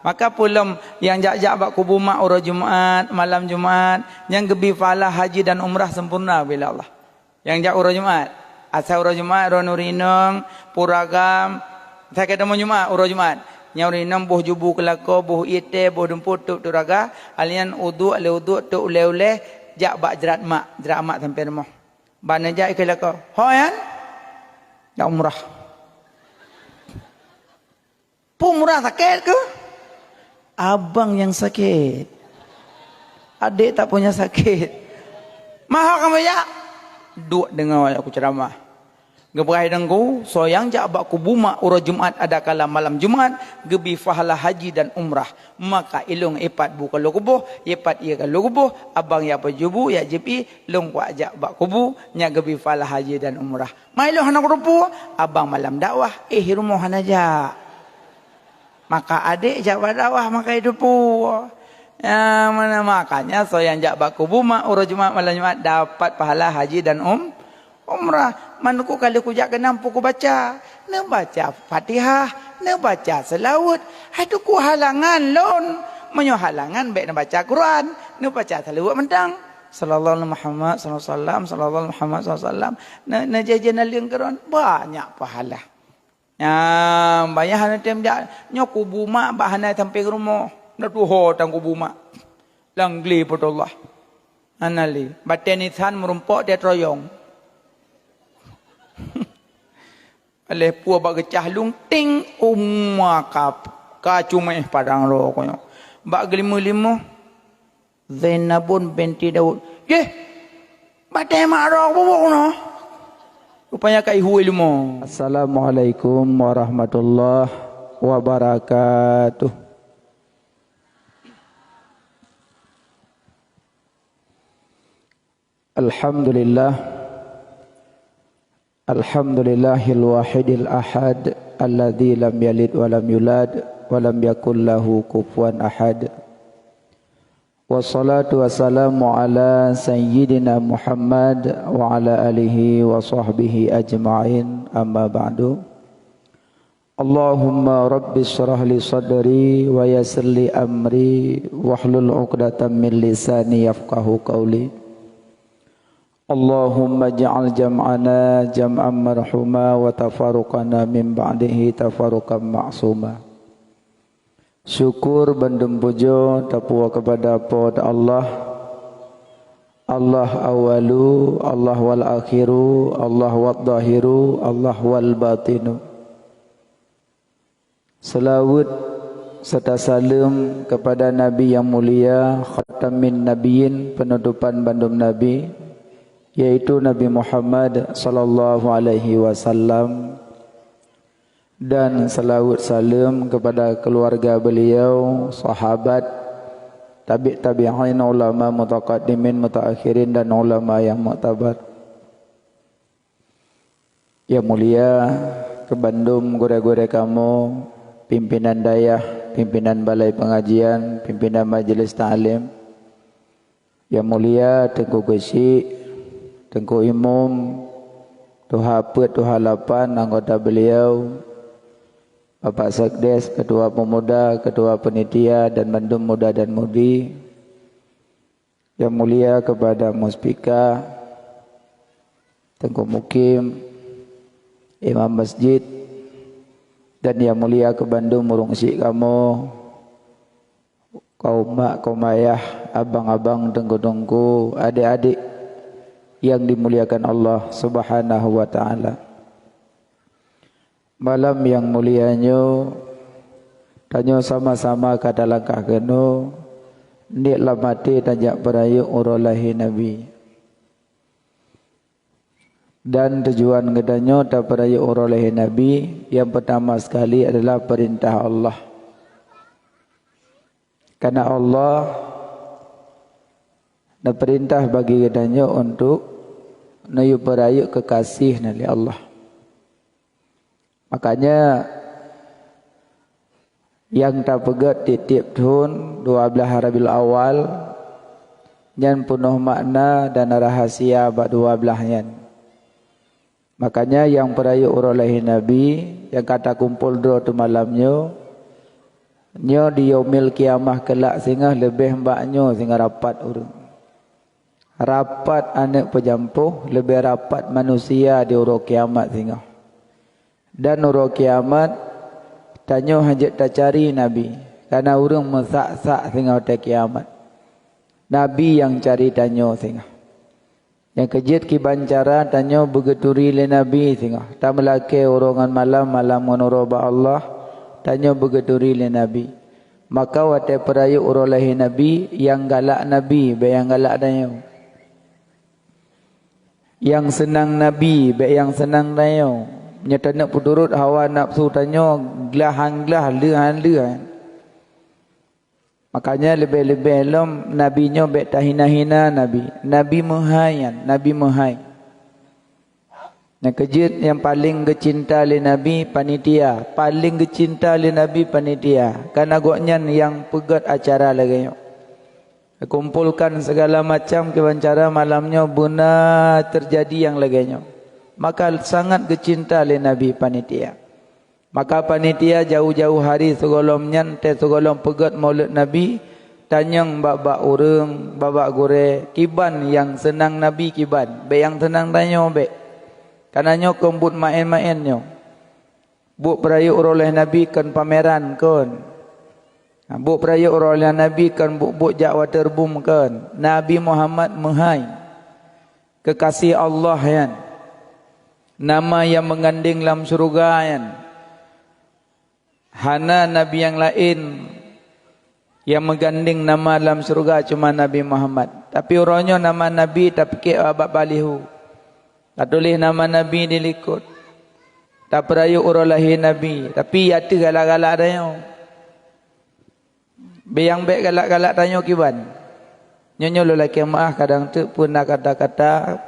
Maka pulam yang jak-jak bak kubur mak ura Jumaat, malam Jumaat, yang gebi falah haji dan umrah sempurna bila Allah. Yang jak ura Jumaat, asal ura Jumaat, ura nurinong, puragam, saya kata mau Jumaat, ura Jumaat. Yang urinong buh jubu kelako, buh ite, buh dumput, tuk turaga, alian uduk, ale uduk, tuk ule-ule, jak bak jerat mak sampai rumah. Bana jak kelako, hoyan, dak umrah. Umrah sakit ke? Abang yang sakit. Adik tak punya sakit. Mahal kamu ya? Duk dengar aku ceramah. Geberai dengku, soyang jak bak kubuma ura Jumaat ada kala malam Jumaat, gebi fahala haji dan umrah. Maka ilung ipat bu kalau kubuh, ipat ia kalau kubuh, abang ya pajubu ya jipi, long kwa jak bak kubuh, nya gebi fahala haji dan umrah. Mai lo hanak rupu, abang malam dakwah, rumah hanaja. Maka adik jak dakwah maka hidup ya, mana makanya so yang jak baku buma urus Jumaat malam Jumaat dapat pahala haji dan umrah. Manuku kali ku jak kenam ku baca, ne baca Fatihah, ne baca selawat. Aduh ku halangan lon, menyo halangan baik ne baca Quran, ne baca selawat mentang. Sallallahu alaihi Muhammad sallallahu alaihi wasallam, sallallahu alaihi Muhammad sallallahu alaihi wasallam. Ne jajan aliang Quran banyak pahala. Ya, bayar hana tem dia nyoku buma bahana sampai rumah. Na tuho tang kubuma. Langli potollah. Anali, bateni than merumpok dia troyong. Ale pua bagecah lung ting umakap kacumeh padang ro konyo. Bak gelimo-limo Zainabun binti Daud. Ye. Batei mak ro bubuk no. Rupanya kai hu ilmu. Assalamualaikum warahmatullahi wabarakatuh. Alhamdulillah. Alhamdulillahil wahidil ahad alladzi lam yalid wa lam yulad wa lam yakul lahu kufuwan ahad. Wassalatu wassalamu ala sayyidina Muhammad wa ala alihi wa sahbihi ajma'in, amma ba'du. Allahumma rabbi syrah li sadri wa yassir li amri wahlul 'uqdatam min lisani yafqahu qawli. Allahumma ja'al jam'ana jam'an marhuma wa tafaruqana min ba'dihi tafaruqan ma'suma. Syukur bandem pujo tapua kepada Allah. Allah awalu, Allah wal akhiru, Allah wal zahiru, Allah wal batinu. Selawat serta salam kepada Nabi yang mulia, khatamin nabiyyin, penutupan bandum Nabi, yaitu Nabi Muhammad sallallahu alaihi wasallam. Dan salawat salam kepada keluarga beliau, sahabat, tabi'in, ulama mutaqaddimin, mutaakhirin dan ulama yang mu'tabar. Yang mulia ke Bandung, gore-gore kamu, pimpinan dayah, pimpinan balai pengajian, pimpinan majelis ta'lim. Yang mulia Tengku Gesi, Tengku Imum, Tuha Pet, Tuha Lapan, anggota beliau, Bapak Sekdes, Ketua Pemuda, Ketua Penitia dan Bandung Muda dan Mudi. Yang mulia kepada Muspika, Tengku Mukim, Imam Masjid, dan yang mulia ke Bandung Murungsik kamu, kaum mak, kaum ayah, abang-abang, tengku-tengku, adik-adik yang dimuliakan Allah Subhanahu wa ta'ala. Malam yang mulianya tanyo sama-sama kada langkah keno nik lamati tajak berayu urolahi Nabi. Dan tujuan kedanyo tak berayu urolahi Nabi yang pertama sekali adalah perintah Allah. Karena Allah na perintah bagi kedanyo untuk nayu berayu kekasih nali Allah. Makanya yang tak pegat titip tun 12 Rabiul Awal yang penuh makna dan rahasia bak 12 yan. Makanya yang perayu urolahi Nabi yang kata kumpul do tu malamnya Nyo di yaumil kiamah kelak sehingga lebih mbaknyo sehingga rapat urang. Rapat anak pejampuh lebih rapat manusia di urang kiamat sehingga. Dan urang kiamat tanyo hajat tak cari Nabi. Karena urang mesak-sak sehingga udah kiamat. Nabi yang cari tanyo sehingga. Yang kejit ki bancara tanyo begeturi le Nabi sehingga. Tak melake urongan malam menurubah Allah. Tanyo begeturi le Nabi. Maka wate perayu urolahi Nabi yang galak Nabi be yang galak tanyo. Yang senang Nabi be yang senang tanyo. Nyata nak pudurut hawa nafsu tanyo glah lehan. Makanya lebih-lebih lom Nabi nyo be tahina-hina Nabi. Nabi muhayan, Nabi muhai. Yang kejut yang paling kecinta le Nabi panitia, paling kecinta le Nabi panitia. Karena goknya yang pegat acara lagi. Kumpulkan segala macam kebancara malamnya buna terjadi yang lagi. Maka sangat kecinta le Nabi panitia. Maka panitia jauh-jauh hari segolomnya segolom pegat maulid Nabi tanyang bak-bak urang, babak gore, kiban yang senang Nabi kiban, be yang senang tanyo be. Karena kembut main-main nyo. Buk perayu oleh Nabi kan pameran kan. Buk perayu oleh Nabi kan buk jak water boom kan. Nabi Muhammad menghai. Kekasih Allah yan. Nama yang mengandung dalam surga yan. Hana Nabi yang lain yang mengganding nama dalam surga cuma Nabi Muhammad. Tapi orangnya nama Nabi tapi ke abad balihu. Tak tulis nama Nabi dilikut. Tak perayu urolahi Nabi. Tapi yata galak-galak tanya. Biang baik galak-galak tanya kiban. Nyonya lelaki maaf kadang tu pun nak kata-kata.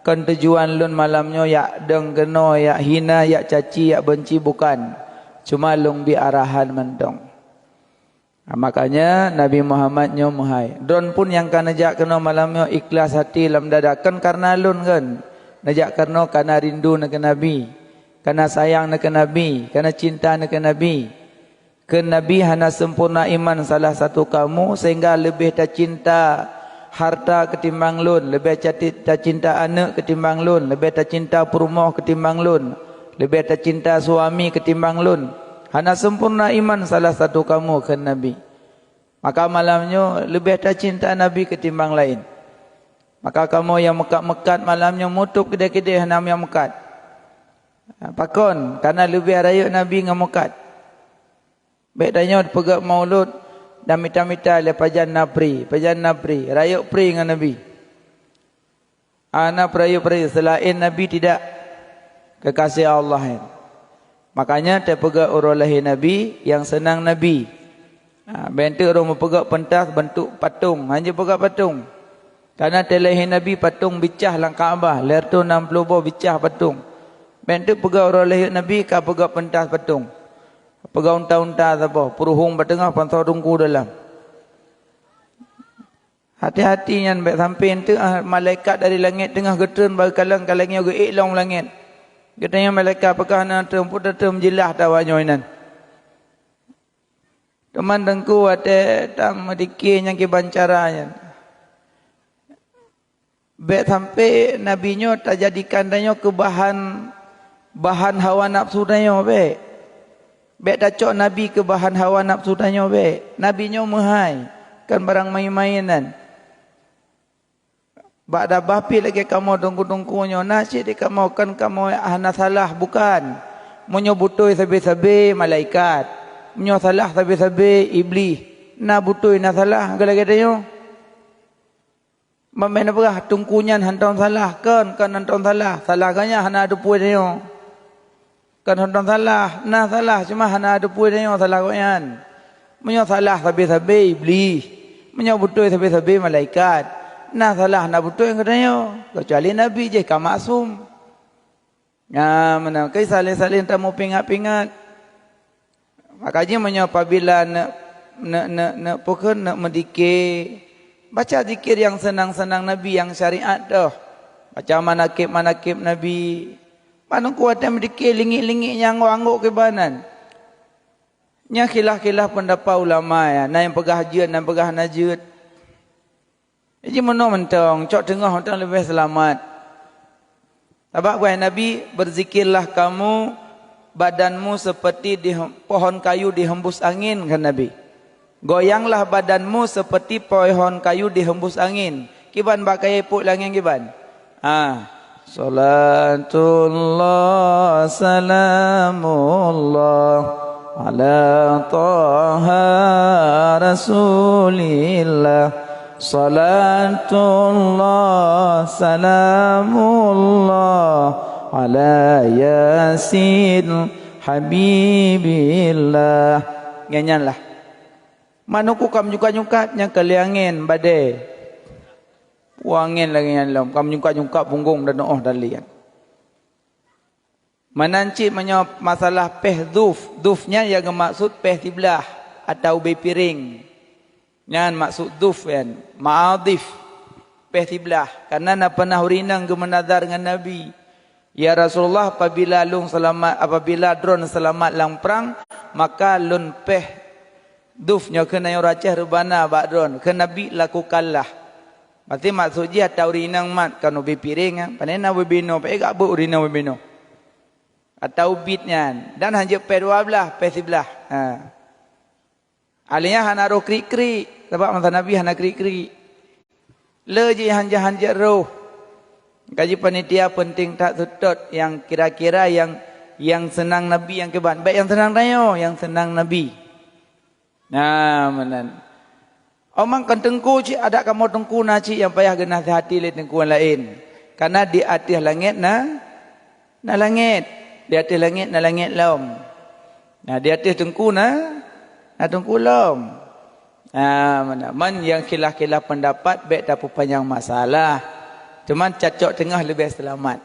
Kan tujuan lun malamnya yak deng kena, yak hina, yak caci, yak benci bukan. Cuma lung bi arahan mentong. Makanya Nabi Muhammad nyo muhai. Don pun yang kan ajak kena malamnya ikhlas hati lam dadakan karena lun kan. Najak karena rindu nak Nabi, karena sayang nak Nabi, karena cinta nak Nabi. Ke Nabi hana sempurna iman salah satu kamu sehingga lebih tak cinta harta ketimbang lun, lebih tak cinta anak ketimbang lun, lebih tak cinta perumah ketimbang lun, lebih tak cinta suami ketimbang lun. Hana sempurna iman salah satu kamu ke Nabi. Maka malamnya lebih tak cinta Nabi ketimbang lain. Maka kamu yang mekat-mekat malamnya mutuk kedai-kedai henam yang mekat. Pakon, karena lebih rayuk Nabi dengan mekat. Baik tanya pegak maulud dan mita-mita le pajan napri, rayuk pri dengan Nabi. Ana perayu-perayu selain Nabi tidak kekasih Allah. Makanya terpegak urolahi Nabi yang senang Nabi. Bentuk orang mempegak pentas bentuk patung, hanya pegak patung. Karena telehi Nabi patung bicah lang Kaabah, lertu 60 bo bicah patung. Bentuk pegau oleh Nabi ka pegau pentas patung. Pegau unta-unta apa, puruhung batengah pantau tungku dalam. Hati-hati yang baik sampai itu malaikat dari langit tengah getun bagi kalang-kalangnya ge ilong langit. Katanya malaikat apakah nak temput datum jelah tawanyo inan. Teman dengku ada tam dikir yang kebancaranya. Baik sampai Nabi nyo tak jadikan danyo ke bahan hawa nafsu danyo baik. Baik tak cok Nabi ke bahan hawa nafsu danyo baik. Nabi nyo muhai kan barang main-mainan. Bak dah bapi lagi kamu tunggu-tunggunya nasi di kamu kan kamu hana salah bukan. Munyo butoi sabi-sabi malaikat. Munyo salah sabi-sabi iblis. Na butoi na salah galagi danyo. Mamen apa tungkunya hantam salah kan hantam salah kanya hana ada puai dia kan hantam salah cuma hana ada puai dia salah koyan menyo salah sabi-sabi iblis menyo betul sabi-sabi malaikat nah salah na betul yang katanya kecuali Nabi je ka maksum ya mana kai salih-salih tak mau pingat-pingat makanya menyo apabila nak pokok nak mendikir baca zikir yang senang-senang Nabi yang syariat dah. Baca manakib Nabi. Mana kuat yang mendikir lingik-lingik yang angguk ke banan. Nya khilah-khilah pendapat ulama ya, na yang pegah hajat dan pegah najut. Jadi mana mentong, cok tengah orang lebih selamat. Sebab wahai Nabi, berzikirlah kamu, badanmu seperti di pohon kayu dihembus angin, kan Nabi. Goyanglah badanmu seperti pohon kayu dihembus angin. Kiban bakai puk langit kiban. Salatullah salamullah ala taha rasulillah. Salatullah salamullah ala yasin habibillah. Nyanyanlah. Manuku kam nyukat-nyukat nya keliangin badai. Wangin lagi yang dalam. Kam nyukat-nyukat punggung dan dan lian. Menancit menyop masalah peh duf. Dufnya yang maksud peh tiblah atau bepiring. Yang maksud duf kan. Ma'adif. Peh tiblah. Karena nak pernah urinang ke menadar dengan Nabi. Ya Rasulullah apabila drone selamat lang perang. Maka lun peh dufnya kena yang racah rebana bak drone. Kena Nabi lakukanlah. Berarti maksudnya atau urinang mat. Kalau bepiring. Panena webino. Pagak bu urinang webino. Atau bitnya. Dan hanya P12, P11. Alihnya hana roh krik-krik. Sebab masa Nabi hana krik-krik. Le je hanja-hanja roh. Kaji panitia penting tak tutut. Yang kira-kira yang senang Nabi yang keban. Baik yang senang tayo. Yang senang Nabi. Nah, menan. Omang kan tengku cik. Ada kamu tengku na cik. Yang payah genah hati le tengku yang lain. Karena di atas langit na langit. Di atas langit na langit lom. Nah di atas tengku na tengku lom. Mana man yang khilah-khilah pendapat baik tak panjang masalah. Cuman cacok tengah lebih selamat.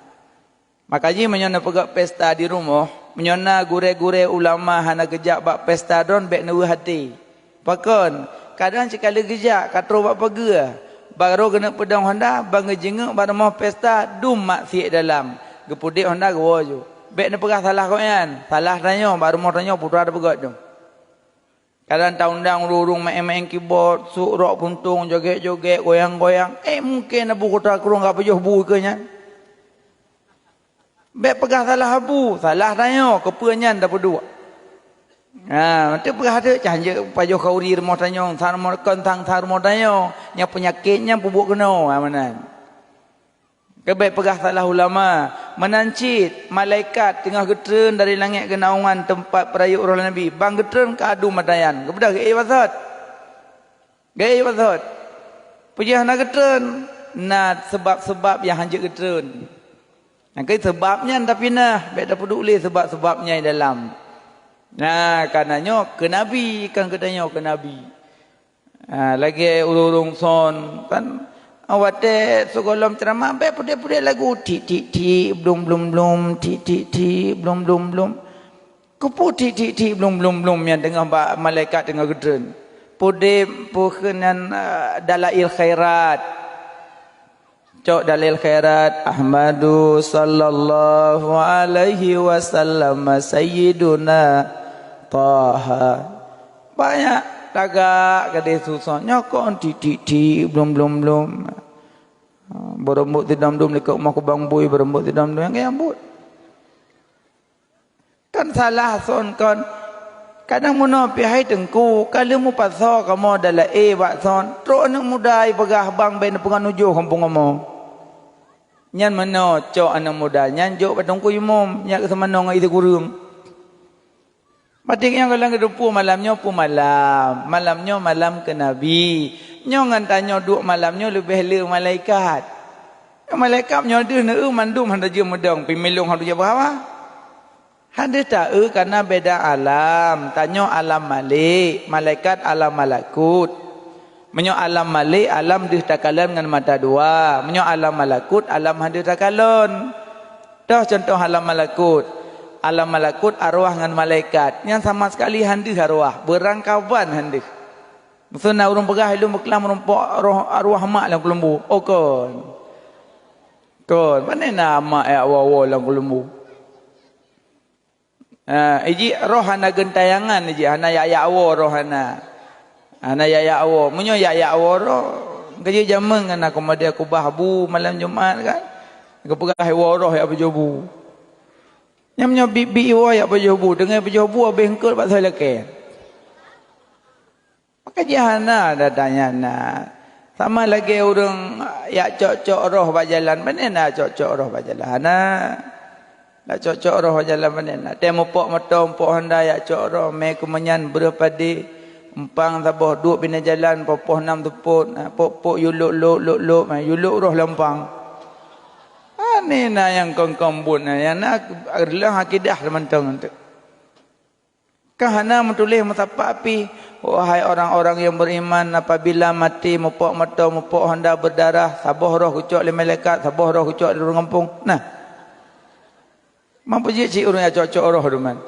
Makanya menyona pegak pesta di rumah, menyona gure-gure ulama hana gejak bak pesta don baik nu hati. Pakon kadang sekali gejak katro bak pegah. Baru kena pedang Honda bang jenguk bar mau pesta dum maksiat dalam. Gepudik Honda gua ju. Baik nak pegah salah kau kan? Salah tanya baru mau tanya putra ada pegat tu. Kadang tahun-tahun urung main-main keyboard, surok puntung, joget-joget, goyang-goyang. Mungkin abu kota kurung enggak pejuh bu ke nya. Baik pegah salah abu, salah tanya kepuanyan dah berdua. Nanti pegah ada canja pajuh kauri mau tanya, sar mau kentang sar mau tanya, nya penyakitnya bubuk kena mana. Kebaik pegah salah ulama. Menancit malaikat tengah getren dari langit ke naungan tempat perayuk roh Nabi. Bang getren ke adu matayan. Kepada ke wasat. Ke wasat. Pujah nak getren. Nah sebab-sebab yang hanjik getren. Nah ke sebabnya tapi nah. Baik dah peduli sebab-sebabnya dalam. Nah karenanya ke Nabi. Kan katanya ke Nabi. Lagi urung son. Kan. Awak sekolah ceramah baik pudek-pudek lagu ti blum ti blum kupu ti blum yang dengan malaikat dengan gedren pudek pukenan dalail khairat cok dalil khairat Ahmadu sallallahu alaihi wasallam sayyiduna Taha banyak tagak kadeh susah nyokon ti belum berembut tidam-dum dekat rumah kubang bui berembut tidam-dum yang ambut kan salah son kon kadang muno pihai tengku kalau mu pasal kamu adalah bak son tro anak mudai pegah bang ben pengan ujuh kampung kamu nyan mano cok anak muda nyan jok patungku umum nyak semano ngai itu kurung. Matik yang kalau kedupu malamnya pu malamnya malam ke Nabi. Nyo ngantanya duk malamnya lebih le malaikat. Malaikat nyodu ne mandum handa je medang pimilung handa je bahawa. Handa tak karena beda alam. Tanyo alam malik, malaikat alam malakut. Menyo alam malik alam di takalan dengan mata dua. Menyo alam malakut alam handa takalon. Dah contoh alam malakut. Alam malakut arwah dengan malaikat yang sama sekali handih arwah berangkawan handih maksudnya orang pegah ilmu berkelam merumpuk arwah mak dalam kelembu kon mana nama wawa dalam kelembu Iji roh hana gentayangan iji hana ya awo roh hana. Hana ya awo. Munyo ya awo roh kerja jaman kan aku madi aku bahbu malam Jumaat kan. Aku pegah roh ya berjobu. Nyamnya bibi iwa ya berjobu dengan berjobu habis engkol pak saya leke. Maka jahana datanya nak. Sama lagi orang ya cocok roh berjalan mana nak cocok roh berjalan. Hana nak cocok roh jalan mana nak. Temu pok motor pok Honda ya cocok roh me kemenyan berapa di empang tabah duk bina jalan popoh 6 teput pok yuluk yuluk roh lempang. Ini na yang kongkombun yang nak adalah akidah teman-teman tu. Kahana menulis mutapa api wahai orang-orang yang beriman apabila mati mopok motor mopok Honda berdarah sabah roh kucuk le malaikat sabah roh kucuk di rumah kampung. Nah mampu je cik orang yang cocok roh teman.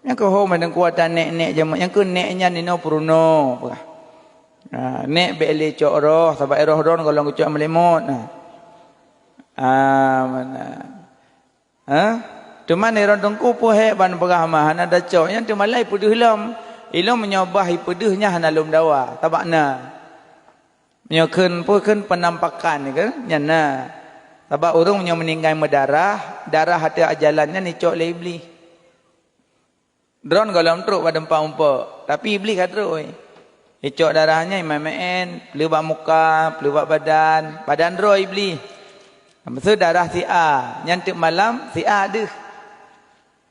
Yang ke ho madan kuatan nek-nek jamak. Yang ke neknya nino pruno. Nek bele cok roh sebab roh ron kalau kucuk melimut. Mana. Cuman ni ron tengku pohe ban pegah ada cok yang tu malai pedih lam. Ilmu menyobahi pedihnya hana lum dawa. Tabakna. Menyokeun pun penampakan ni kan nyana. Sebab orang yang meninggal mendarah, darah hati ajalannya ni cok le iblis. Drone kalau truk pada empat-empat, tapi iblis kat truk. Cok darahnya imam-imam, pelubak muka, pelubak badan roh iblis. Maksud darah si A, nyantik malam si A deh.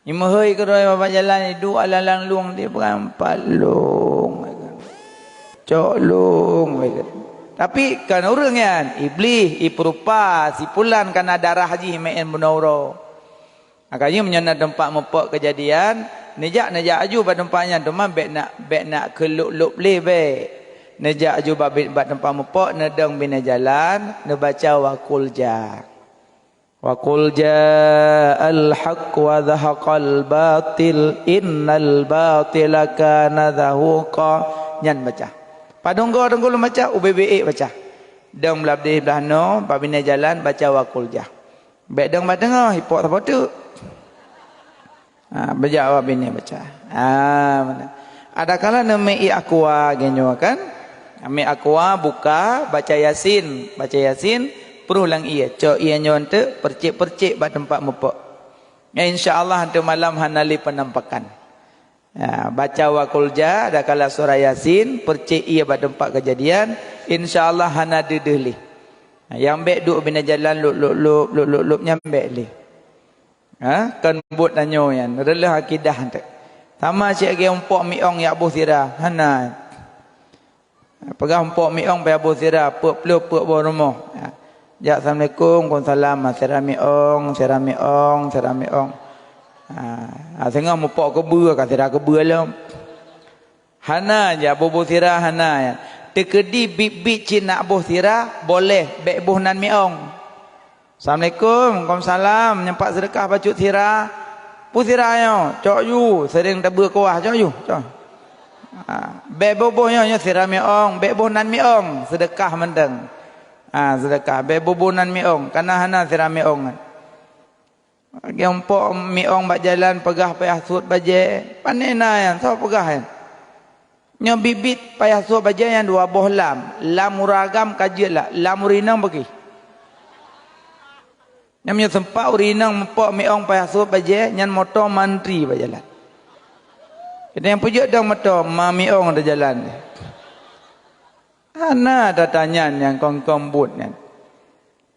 Imahoi ke roh bapak jalan hidup alalang luang dia berampat long. Cok long. Tapi kan orang kan iblis iperupa sipulan karena darah haji main menauro. Makanya menyana tempat mepok kejadian nejak aju pada tempatnya cuma bek nak keluk-luk lebe. Nejak aju bab tempat mepok nedang bina jalan ne baca wa qul al haqq wa dhahaqal batil innal batila kana zahuqa nyan baca. Padunggo lu baca UBBE baca. Dang belabdi belah no, babina jalan baca waqul jah. Bek dang badeng hipok apa tu? Baca babine baca. Mana. Ada kala nama aqua genyo kan? Ami aqua buka baca Yasin, peruh lang ia. Cok ia nyon tu percik-percik bak tempat mepok. Ya insya-Allah hantu malam hanali penampakan. Baca waqul ja ada kala surah Yasin percik ia pada tempat kejadian insyaallah hana dedeh li yang bek duk bina jalan luk nyambek li kan but tanyo yan relah akidah tu sama cik ge umpok miong ya abu sirah hana pegah umpok miong pe abu sirah puk bawah rumah ya assalamualaikum waalaikumsalam sirah miong tengah mupok kebua kata dah kebua lah. Hana je bobo sirah hana ya. Tekedi bib cin nak boh sirah boleh bek boh nan miong. Assalamualaikum, waalaikumsalam nyempak sedekah bacut sirah. Pu sirah yo, cok yu sering tebur kuah cok yu. Cok. Bek bobo yo sirah miong, bek boh nan miong sedekah mendeng. Sedekah bek bobo nan miong kana hana sirah miong. Yang pok miong bak jalan pegah payah suut baje panena yang so pegah kan nyo bibit payah suut baje yang dua boh lam uragam kajilah lam urinang bagi nyamnya sempat urinang mepok miong payah suut baje nyan motor mantri bak jalan kita yang pujuk dong motor ma miong ada jalan ana datanya yang kongkong but kan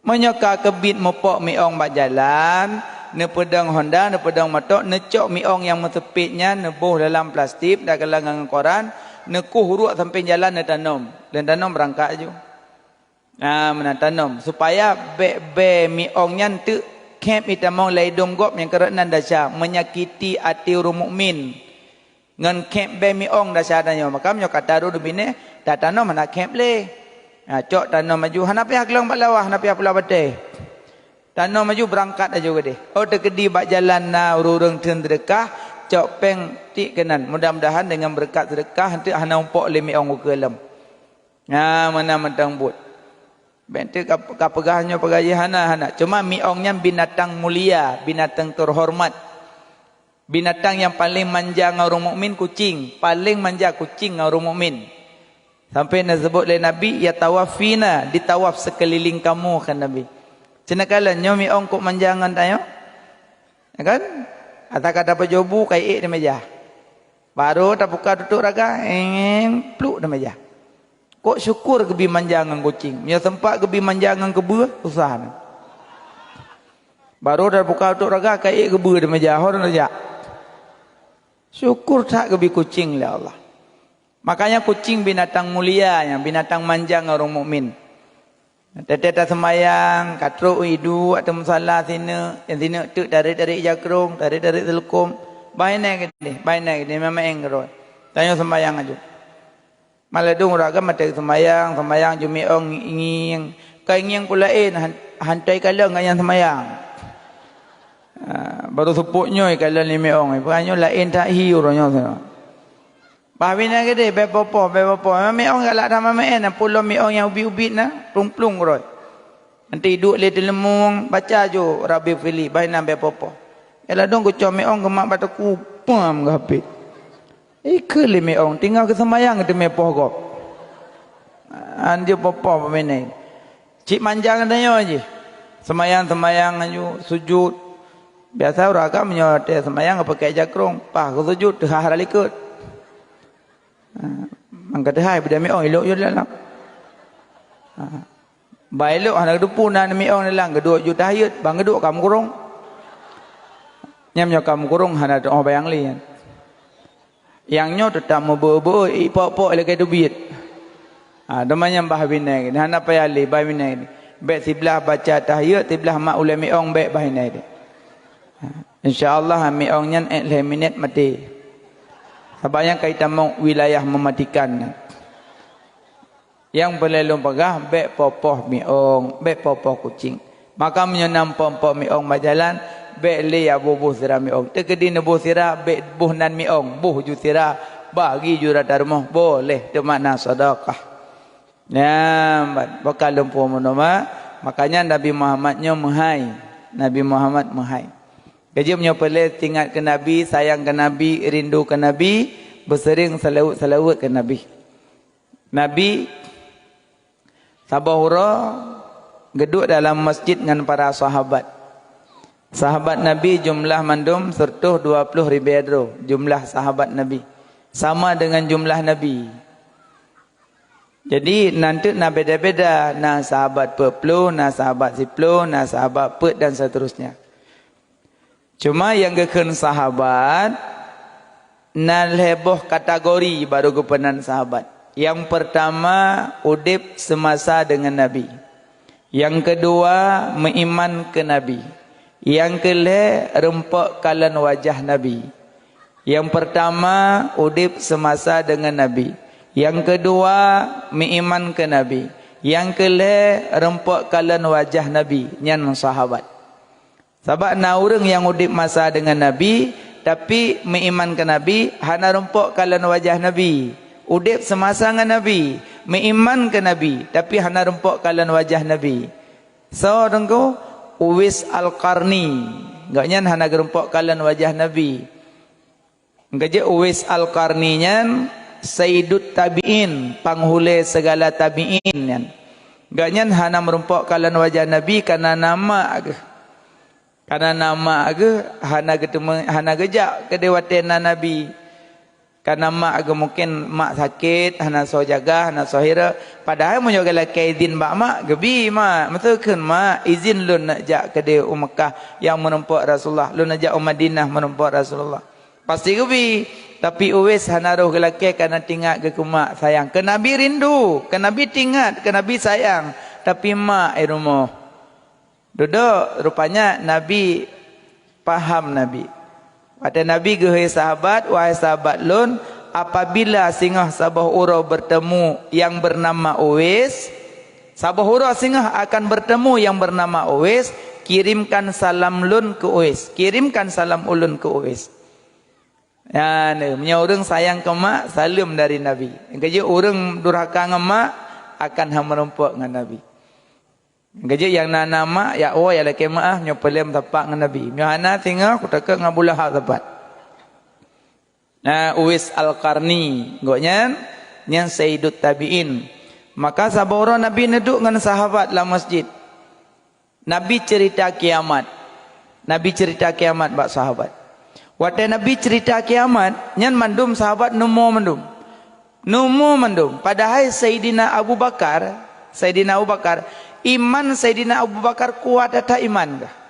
menyoka kebit mepok miong bak jalan ne pedang Honda, ne pedang motor, ne cok miong yang metepitnya, ne boh dalam plastik, dah kelangan koran, ne kuh huruk sampai jalan ne tanam. Dan tanam berangkat je. Mana tanam. Supaya be miongnya tu kemp itamong laidum gop yang kerana dasar menyakiti hati orang mukmin. Ngan kemp be miong dasar danyo. Maka menyo kata ru bine, dah tanam mana kemp le. Cok tanam maju, hana pihak kelang balawah, hana pihak pulau bateh. Tanam maju berangkat aja gede. Oh terkedi bak jalan na urung sedekah cok peng tik kenan. Mudah-mudahan dengan berkat sedekah nanti hana umpok le miong ke dalam. Mana mentang but. Bente kapegahnya pegaji hana. Cuma miongnya binatang mulia, binatang terhormat. Binatang yang paling manja dengan orang mukmin kucing. Paling manja kucing dengan orang mukmin. Sampai disebut oleh Nabi, ya tawafina, ditawaf sekeliling kamu kan Nabi. Cenakalan nyomi ong kok manjangan tayo. Ya kan? Atau kata pejobu kai di meja. Baru tak buka tutup raga, pluk di meja. Kok syukur kebi manjangan kucing. Nya sempat kebi manjangan kebua, usah. Baru dah buka tutup raga kai kebua di meja, horon aja. Syukur tak kebi kucing ya Allah. Makanya kucing binatang mulia, yang binatang manja orang mukmin. Tetap semayang, katruk hidu atau musalah sini, yang sini tu tarik jakrung, tarik telkom, baik naik ni memang engroy. Tanya semayang aja. Malah dong raga mata semayang jumi ong ingin, kaingin pula hantai kalau ngayang semayang. Baru sepuknya kalau ni meong, bukannya lain tak hiu orangnya sana. Pahwina gede bepopo meong galak sama main pulau meong yang ubi-ubi na plung roy. Nanti duduk le telemung baca jo Rabi Fili baina bepopo. Ela dong ku meong gemak bataku pam gapit. Ikele meong tinggal ke semayang ke mepoh go. Andi popo pemene. Cik manjang tanya aje. Semayang aju sujud. Biasa orang agak menyote semayang pakai jakrong, pah ke sujud dah haralikut. Angkat hai benda meong elok je dalam. Baik elok anak dupu nan meong dalam kedua juta tahiyat bang kedua kamu kurung. Nyamnya kamu kurung hana doa bayang lian. Yang nyo tetap membawa ipok-pok lagi dubit. Namanya mbah binai ni hana payali bah binai ni. Baik sebelah baca tahiyat sebelah mak ulai meong baik bah binai ni. Insya-Allah meongnya 8 minit mati. Sabayang kaitan mau wilayah mematikan. Yang belum pegah bek popoh miong, bek popoh kucing. Maka menyenam popoh miong majalan bek le abu sira miong. Tekedi nebu sira bek buh nan miong, buh ju sira bagi jura darmoh boleh tu makna sedekah. Nyambat bakal lumpuh menoma. Makanya Nabi Muhammadnya menghai. Nabi Muhammad menghai. Gaji punya pelet ingat ke Nabi, sayang ke Nabi, rindu ke Nabi, bersering salawat ke Nabi. Nabi Sabahura geduk dalam masjid dengan para sahabat. Sahabat Nabi jumlah mandum sertuh 20,000 jumlah sahabat Nabi. Sama dengan jumlah Nabi. Jadi nanti nak beda-beda, nak sahabat perpuluh, nak sahabat sipuluh, nak sahabat pet dan seterusnya. Cuma yang keken sahabat nan heboh kategori baru kepenan sahabat. Yang pertama udip semasa dengan Nabi. Yang kedua meiman ke Nabi. Yang kelima rempak kalan wajah Nabi. Yang pertama udip semasa dengan Nabi. Yang kedua meiman ke Nabi. Yang kelima rempak kalan wajah Nabi. Nyan sahabat. Sebab na orang yang udip masa dengan Nabi tapi meiman ke Nabi hana rempok kalan wajah Nabi. Udip semasa dengan Nabi, meiman ke Nabi tapi hana rempok kalan wajah Nabi. So dengko Uwais Al-Qarni, gaknya hana rempok kalan wajah Nabi. Gaje Uwais Al-Qarni nyan Sayyidut Tabi'in, panghule segala tabi'in nyan. Gaknya hana merempok kalan wajah Nabi karena nama agak. Karena nama aga hana ketemu hana gejak kedewatan Nabi. Karena mak aga mungkin mak sakit hana so jaga hana so hira padahal menjaga laki izin mak gebi mak betul mak izin lun nak jak ke Mekah yang menempat Rasulullah lun nak jak Madinah menempat Rasulullah pasti gebi tapi Uwais hana roh laki karena tinggal ke mak sayang ke Nabi rindu ke Nabi tinggal ke Nabi sayang tapi mak rumah duduk rupanya Nabi paham Nabi. Kata Nabi wahai sahabat lun apabila singgah Sabah Ura bertemu yang bernama Uwais, Sabah Ura singgah akan bertemu yang bernama Uwais, kirimkan salam lun ke Uwais, kirimkan salam ulun ke Uwais. Ya, punya orang sayang ke mak salam dari Nabi. Kerja orang durhaka dengan mak akan merempuk dengan Nabi. Gaji yang nama ya ya laki maah nyo pelem tapak dengan Nabi. Nyo ana tinggal ku tak ngabulah hak tepat. Nah, Uwais Al-Qarni, ngoknya yang Sayyidut Tabi'in. Maka saboro Nabi neduk dengan sahabat dalam masjid. Nabi cerita kiamat. Nabi cerita kiamat bak sahabat. Waktu Nabi cerita kiamat, nyan mandum sahabat numo mandum. Numo mandum. Padahal Sayyidina Abu Bakar, iman Sayyidina Abu Bakar kuat atau iman kah?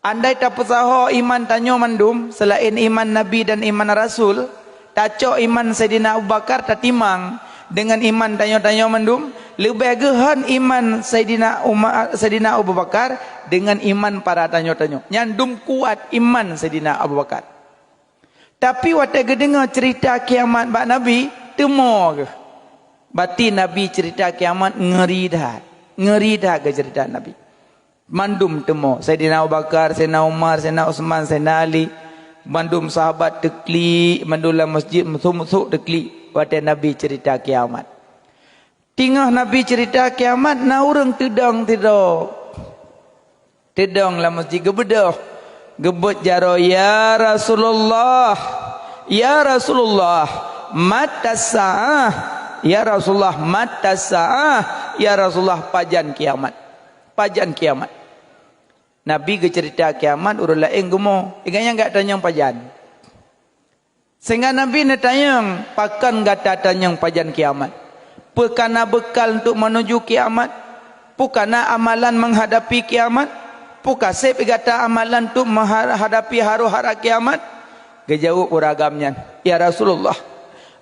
Andai tak pesaho iman tanyo mandum selain iman Nabi dan iman Rasul, taco iman Sayyidina Abu Bakar tak timang dengan iman tanyo mandum, lebih gehan iman Sayyidina Abu Bakar dengan iman para tanyo. Nyandum kuat iman Sayyidina Abu Bakar. Tapi waktu dengar cerita kiamat bak Nabi, temo ke? Berarti Nabi cerita kiamat ngeri dah ke cerita Nabi. Mandum temo Sayyidina Abu Bakar, Sayyidina Umar, Sayyidina Utsman, Sayyidina Ali, mandum sahabat tekli, mandum dalam masjid musuk tekli waktu Nabi cerita kiamat. Tingah Nabi cerita kiamat, na urang tedang dalam masjid gebedah. Gebut jaro ya Rasulullah, mata sa'ah, ya Rasulullah mata sa'ah, ya Rasulullah pajan kiamat. Nabi ke cerita kiamat urut lain gemo. Iganya enggak tanyang pajan. Sehingga Nabi nak tanyang pakan gata tanyang pajan kiamat. Pekana bekal untuk menuju kiamat, pukana amalan menghadapi kiamat, pukasep gata amalan untuk menghadapi haru-hara kiamat. Gejauh uragamnya. Ya Rasulullah,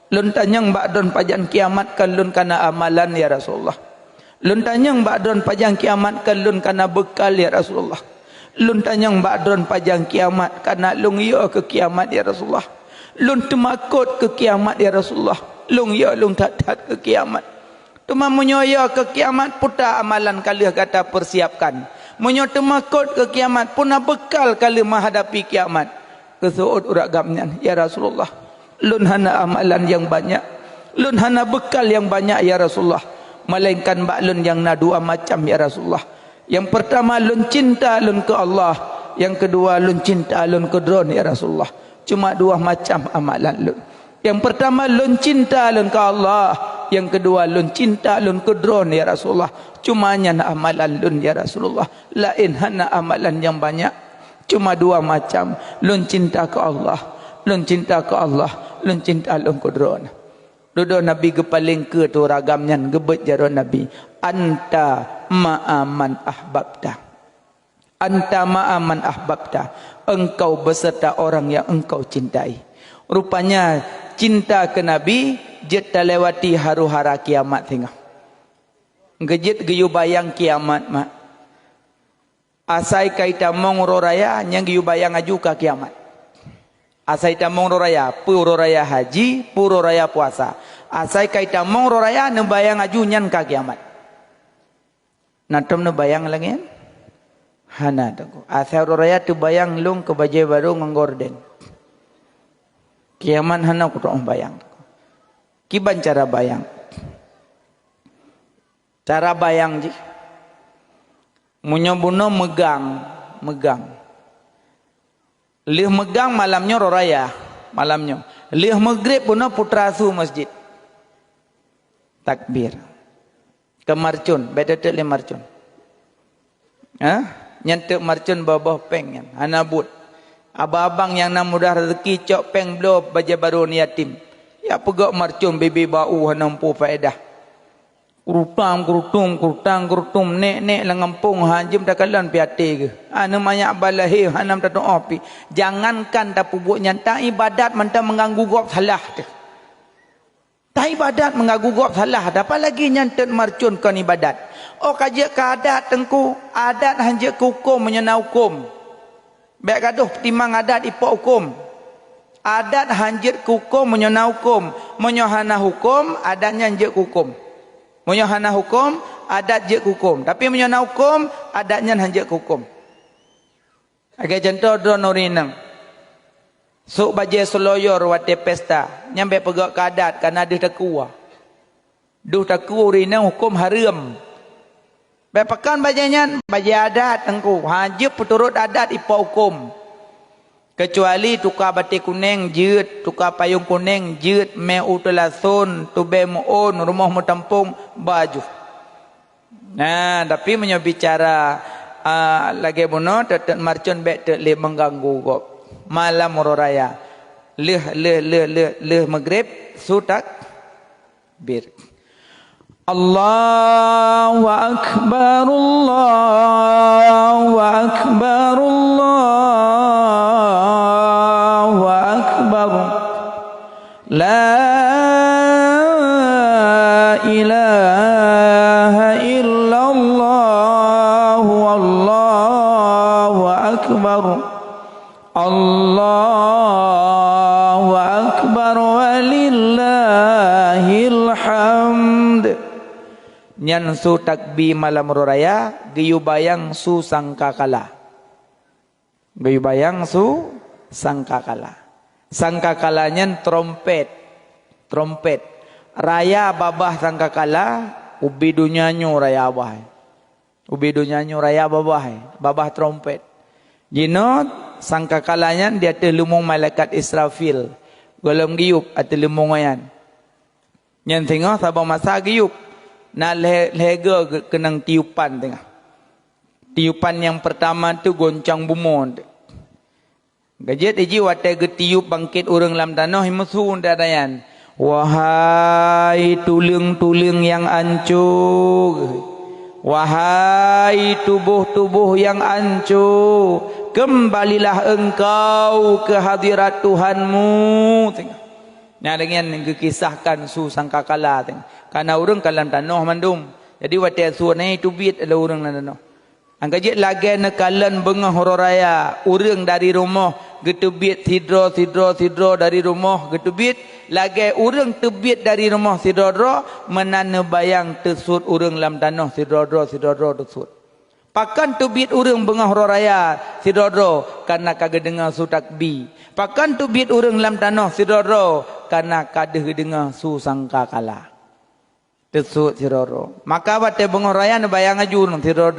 lun tanyang ba'don pajan kiamat kan lun kana amalan ya Rasulullah. Lun tanyang ba'don pajang kiamat kan lun kana bekal ya Rasulullah. Lun tanyang ba'don pajang kiamat kana lung yo ke kiamat ya Rasulullah. Lun temakut ke kiamat ya Rasulullah. Lung yo lung tak ke kiamat. Tuma menyoyo ke kiamat puta amalan kali kata persiapkan. Menyo temakut ke kiamat puna bekal kali menghadapi kiamat. Kesuud uragamnya ya Rasulullah. Lun hana amalan yang banyak. Lun hana bekal yang banyak ya Rasulullah. Melainkan baklun yang na dua macam ya Rasulullah. Yang pertama lun cinta lun ke Allah, yang kedua lun cinta lun ke drone ya Rasulullah. Cuma dua macam amalan lun. Yang pertama lun cinta lun ke Allah, yang kedua lun cinta lun ke drone ya Rasulullah. Cuma hanya amalan lun ya Rasulullah. Lain hana amalan yang banyak. Cuma dua macam, lun cinta ke Allah, lun cinta ke Allah, lun cinta lun ke drone. Duduk Nabi gepaling ke tu ragamnya gebet jaro Nabi. Anta ma'aman ahbabta. Anta ma'aman ahbabta. Engkau beserta orang yang engkau cintai. Rupanya cinta ke Nabi jet lewati haru-hara kiamat tengah. Gejet geyu bayang kiamat mak. Asai kaita mong roraya yang geyu bayang aju ke kiamat. Asai tamong roraya, puro raya haji, puro raya puasa. Asai kai tamong roraya nembayang ajunyan ka kiamat. Natom nembayang lagi kan? Hana tengku. Asai roraya tu bayang lung ke bajai baru ngordeng. Kiamat hana ku tong bayang. Kiban cara bayang. Cara bayang ji. Munyobuno megang. Lih megang malamnya roraya, malamnya. Lih maghrib pun putrasu masjid. Takbir. Ke marcun, beda tak le marcun. Nyentuk marcun bawah peng, hanabut. Abang-abang yang nak mudah rezeki cok peng belum baja baru ni yatim. Ya pegak marcun bibi bau hanampu faedah. Kurutang, nek lengampung hanjim takalan piate ke. Namanya balahi hanam tato api. Jangankan tak pubuknya tak ibadat mentah mengganggu gop salah tu. Tak ibadat mengganggu gop salah. Apalagi nyantet marcun kan ibadat. Oh kajak ke adat tengku. Adat hanjak ke hukum menyena hukum. Baik gaduh timang adat ipok hukum. Adat hanjak ke hukum menyena hukum. Menyohana hukum adatnya hanjak ke hukum. Menyohana hukum, adat je hukum. Tapi menyohana hukum, adatnya hanjak hukum. Agak contoh drone orinang. Sok bajai seloyor wate pesta. Nyampe pegak ke adat, karena dia takua. Duh takua orinang hukum haram. Bepakan bajainya, bajai adat engkau. Hanjak peturut adat ipa hukum. Kecuali tukar batik kuning jeut, tukar payung kuning jeut, me utulasun, tube muun, rumah mu tampung baju. Nah, tapi menyobicara lagi buno tetet marcon bet tet le mengganggu gop. Malam raya. Leh maghrib sutak bir. Allahu akbar, Allahu akbar, Allahu akbar. La ilaha illallah, wallahu akbar. Allahu akbar walillahil hamd. Nyan su takbir malam raya giyu bayang su sangkakala. Giyu bayang su sangkakala. Sangkakala nyan trompet. Trompet. Raya babah sangkakala ubi dunyanyo raya abah. Ubi dunyanyo raya babah. Babah trompet. Jinot sangkakalanya dia telumung malaikat Israfil. Golong giup atau lumung ayan. Nyan tengok sabang masa giup. Na lega kenang tiupan tengah. Tiupan yang pertama tu goncang bumon. Gajet iji wate getiup bangkit urang lam tanah himusun dadayan. Wahai tuling-tuling yang ancur. Wahai tubuh-tubuh yang ancur. Kembalilah engkau ke hadirat Tuhanmu. Tengah. Nah dengan kisahkan su sangkakala tengah. Karena orang kalam tanah mandum. Jadi waktu su naik tu bit ada orang tanah. Angkajit lagi nekalan bengah raya. Orang dari rumah getubit sidro dari rumah getubit. Lagi orang tebit dari rumah sidro menana bayang tersud orang lam tanah sidro tersud. Pakan tubit orang bengah raya sidro karena kagak dengar su takbir. Pakan tubit orang lam tanah sidro karena kagak dengar su sangkakala. Tersud sidro. Maka wate bengah raya na bayang ajur sidro.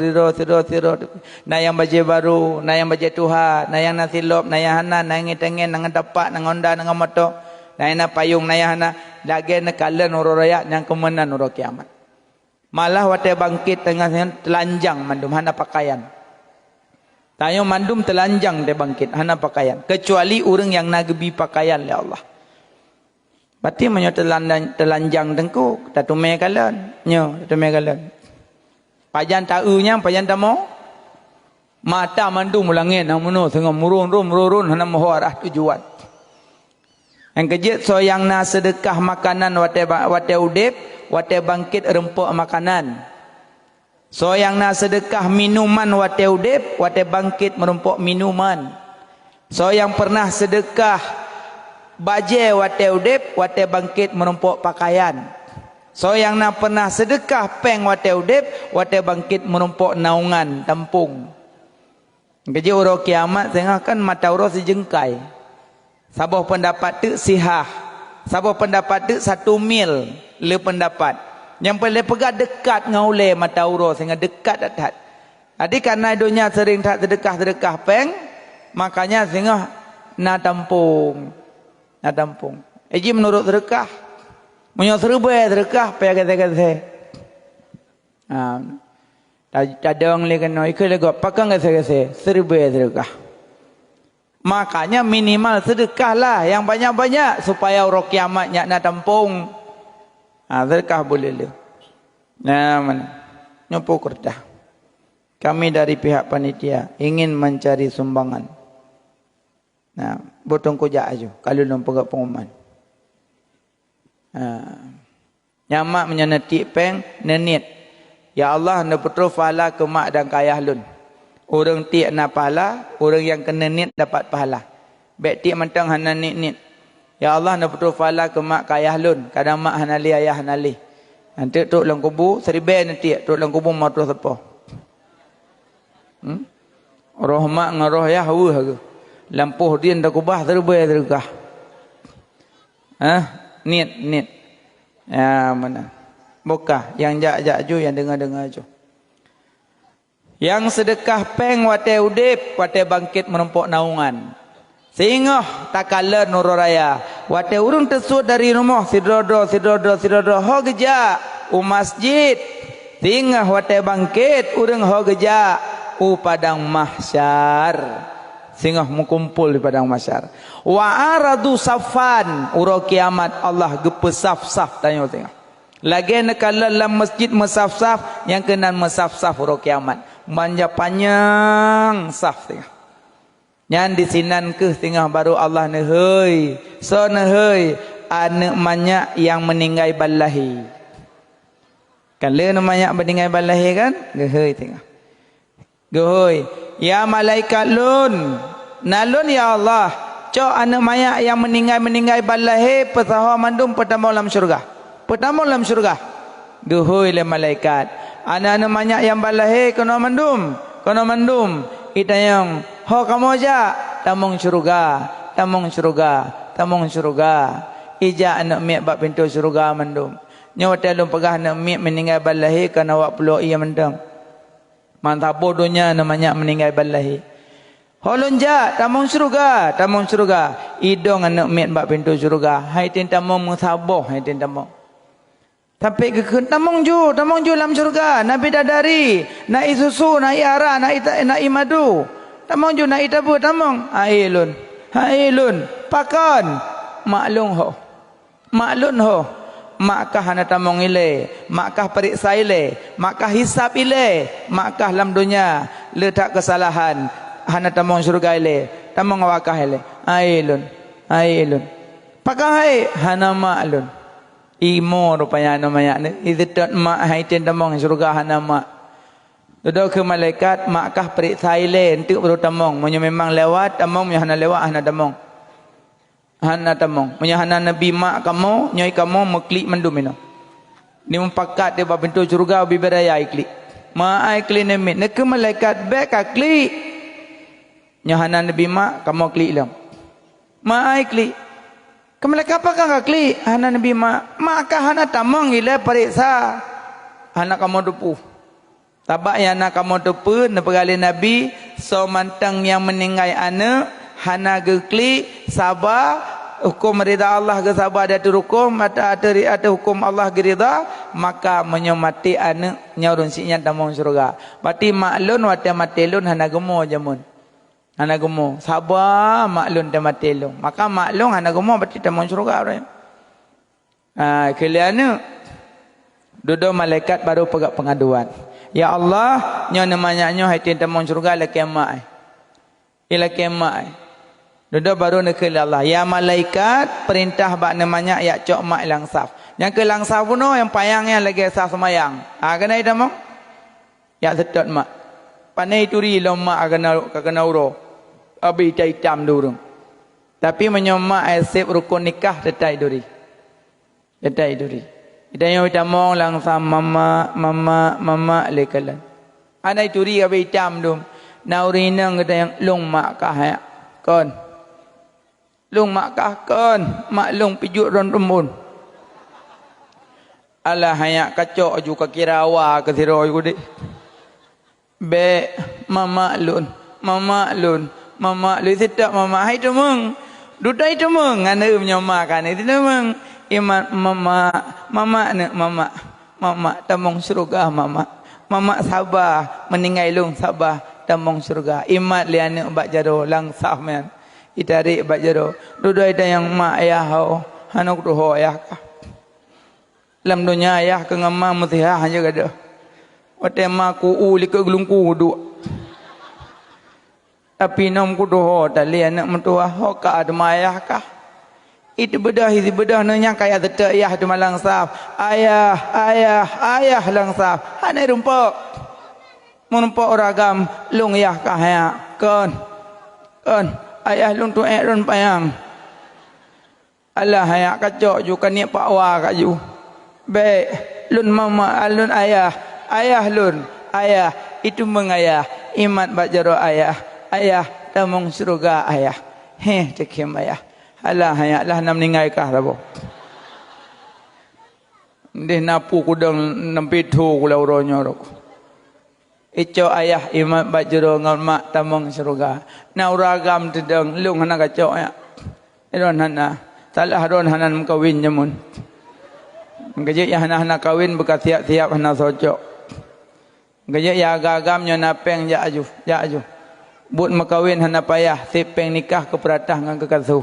Na yang baje baru, na yang baje Tuhan, na yang nasilop, na yang hana, na yang ngitengen, na ngadapak, na ngonda, na ngamoto, na yang payung, na yang hana, lagi na kalan uro raya yang kemenan uro kiamat. Malah wate bangkit tengah telanjang mandum hana pakaian. Tayo mandum telanjang dia bangkit hana pakaian. Kecuali orang yang nagebi pakaian ya Allah. Berarti menyo telanjang tengku, tak tumai kalan. Nyo, tumai kalan. Pajan taunya, pajan tamo. Mata mandum ulangin, namuno tengok murun, hana moho arah tujuan. Yang kejut so yang na sedekah makanan wate udip, wate bangkit rempuk makanan. So yang na sedekah minuman wate udip, wate bangkit merempuk minuman. So yang pernah sedekah baje wate udip, wate bangkit merempuk pakaian. So yang na pernah sedekah peng wate udip, wate bangkit merempuk naungan, tampung. Gaji uro kiamat tengah kan mata uro sejengkai. Sabah pendapat tu sihah. Sabah pendapat tu 1 mil le pendapat. Yang boleh pegang dekat ngaule mata uro sehingga dekat dekat. Jadi karena dunia sering tak sedekah peng, makanya sehingga na tampung. Eji menurut sedekah. Menyo serba sedekah payah kata-kata. Cadang le kena ikut lego pakang kata-kata serba sedekah. Makanya minimal sedekahlah yang banyak-banyak supaya orang kiamatnya na tampung. Sedekah boleh le. Nah, mana? Nyopo kertas. Kami dari pihak panitia ingin mencari sumbangan. Nah, botong kojak aja kalau nak pegang pengumuman. Nyamak menyenetik peng nenit. Ya Allah nak betul pahala ke mak dan ke ayah lun. Orang tiak nak pahala, orang yang kena nit dapat pahala. Baik tiak mentang hana nit. Ya Allah nak betul pahala ke mak ke ayah lun. Kadang mak hanali ayah hanali. Nanti tuk lang kubu seribe nanti tuk lang kubu mau terus apa? Roh mak ngaroh ya hawa. Lampuh dia ndak kubah terbe terkah. Nit. Ya mana? Buka yang jak ju yang dengar ju. Yang sedekah peng wate udip, wate bangkit merempuk naungan. Sehingga tak kala nururaya. Wate urung tersud dari rumah sidrodo ho geja masjid. Sehingga wate bangkit urung ho geja padang mahsyar. Sehingga mengumpul di padang mahsyar. Wa aradu safan uro kiamat Allah gepesaf-saf tanya tengah. Lagi nak kala dalam masjid mesaf-saf yang kena mesaf-saf uro kiamat. Manja panjang saf tengah. Yang di sinan ke tengah baru Allah nehoi. So nehoi anak banyak yang meninggal balahi. Kalau namanya meninggal balahi kan, gehoi tengah. Gehoi, ya malaikat lun, nalun ya Allah. Cok anak banyak yang meninggal balahi pesaha mandum pertama dalam syurga. Pertama dalam syurga. Gehoi le malaikat. Anak-anak banyak yang balahi kena mandum. Kita yang ho kamu aja tamong syurga. Ija anak mek bab pintu syurga mandum. Nyawa telung pegah anak mek meninggal balahi kana wak puluh ia mendang. Mantap bodohnya namanya meninggal balahi. Holon ja tamong syurga. Idong anak mek bab pintu syurga. Hai tin tamong musabah hai tin tamong. Tapi kekun tamong ju dalam syurga. Nabi dadari, naik susu, naik ara, naik madu. Tamong ju naik tabu tamong. Hailun. Pakon. Maklun ho. Makkah hana tamong ile, makkah periksa ile, makkah hisab ile, makkah lam dunia letak kesalahan hana tamong syurga ile, tamong wakah ile. Hailun. Pakai hana maklun. Imo rupanya namanya ni. Itu tak mak haitin tamong syurga hana mak. Duduk ke malaikat makkah periksa ile untuk baru tamong. Munyo memang lewat tamong, munyo hana lewat hana tamong. Munyo hana nabi mak kamu, nyoi kamu meklik mendum ino. Ni mempakat dia pintu syurga biberaya iklik. Ma ai klik nemit. Nak ke malaikat baik ka klik. Nyo hana nabi mak kamu klik lam. Ma ai klik. Kemalaikat apa kan klik hana nabi maka hana tamong ila periksa hana kamu dupu tabak yang hana kamu dupu nepegali nabi so mantang yang meninggal anak hana geklik sabar hukum rida Allah ke sabar ada hukum ada hukum Allah gerida maka menyomati anak nyaurun sinya tamong surga berarti maklun wate matelun hana gemo jamun. Hana gemo sabar maklun dan matelung maka maklun hana gemo berarti tamong syurga orang. Kalian duduk malaikat baru pegak pengaduan. Ya Allah, nyo namanya nyo haitin tamong syurga la kiamat. Ila kiamat. Duduk baru nak ke Allah. Ya malaikat perintah bak namanya ya cok mak langsaf. Yang ke langsaf puno yang payangnya lagi sah semayang. Kena tamong. Ya sedot mak. Panai turi loma kena uro. Abi hitam durung. Tapi menyomak asep rukun nikah tetai duri. Kita yang hitam langsam mama lekalan. Anai turi abi hitam dum. Naurinang kita yang lung mak kah ya. Kon. Lung mak kah kon. Mak lung pijuk ron rumun. Alah hanya kacok juga kira awak ke siroi kudik. Be mama lun sedap mama hai tu meng dudai tu meng ngana menyoma kan itu meng iman mama tamong surga mama sabar meninggal lung sabar tamong surga imat liane bak jaro langsah men itari bak jaro dudai dah yang mak ayah ho hanok tu ho ayah ka lam dunia ayah ke ngama mutiha hanya gada wate maku uli ke glungku duk tapi nom ku doh tali anak mentua ho ka admayah ka itu bedah nanya kaya tetek ayah tu malang saf ayah langsaf hana rumpok menumpok ragam lung yah ka ya kon ayah lung tu ron payang alah ya kacok ju kan ni pak wa ka ju be lun mama alun ayah lun ayah itu mengayah imat bajaro ayah tamong surga ayah cekim ayah alah ayah lah nam ningai kah rabo ndeh napu kudang nampi thu kula uronyo rok Ico ayah imat bajuro ngal mak tamong surga. Na uragam tedeng lung hana kacok ya. Iron hana. Salah ron hanan kawin jamun. Ngajak ya hana kawin bekas tiap-tiap hana socok. Ngajak ya agam nya napeng ja aju. But makawin hana payah sipeng nikah ke peratah ngan ke kasuh.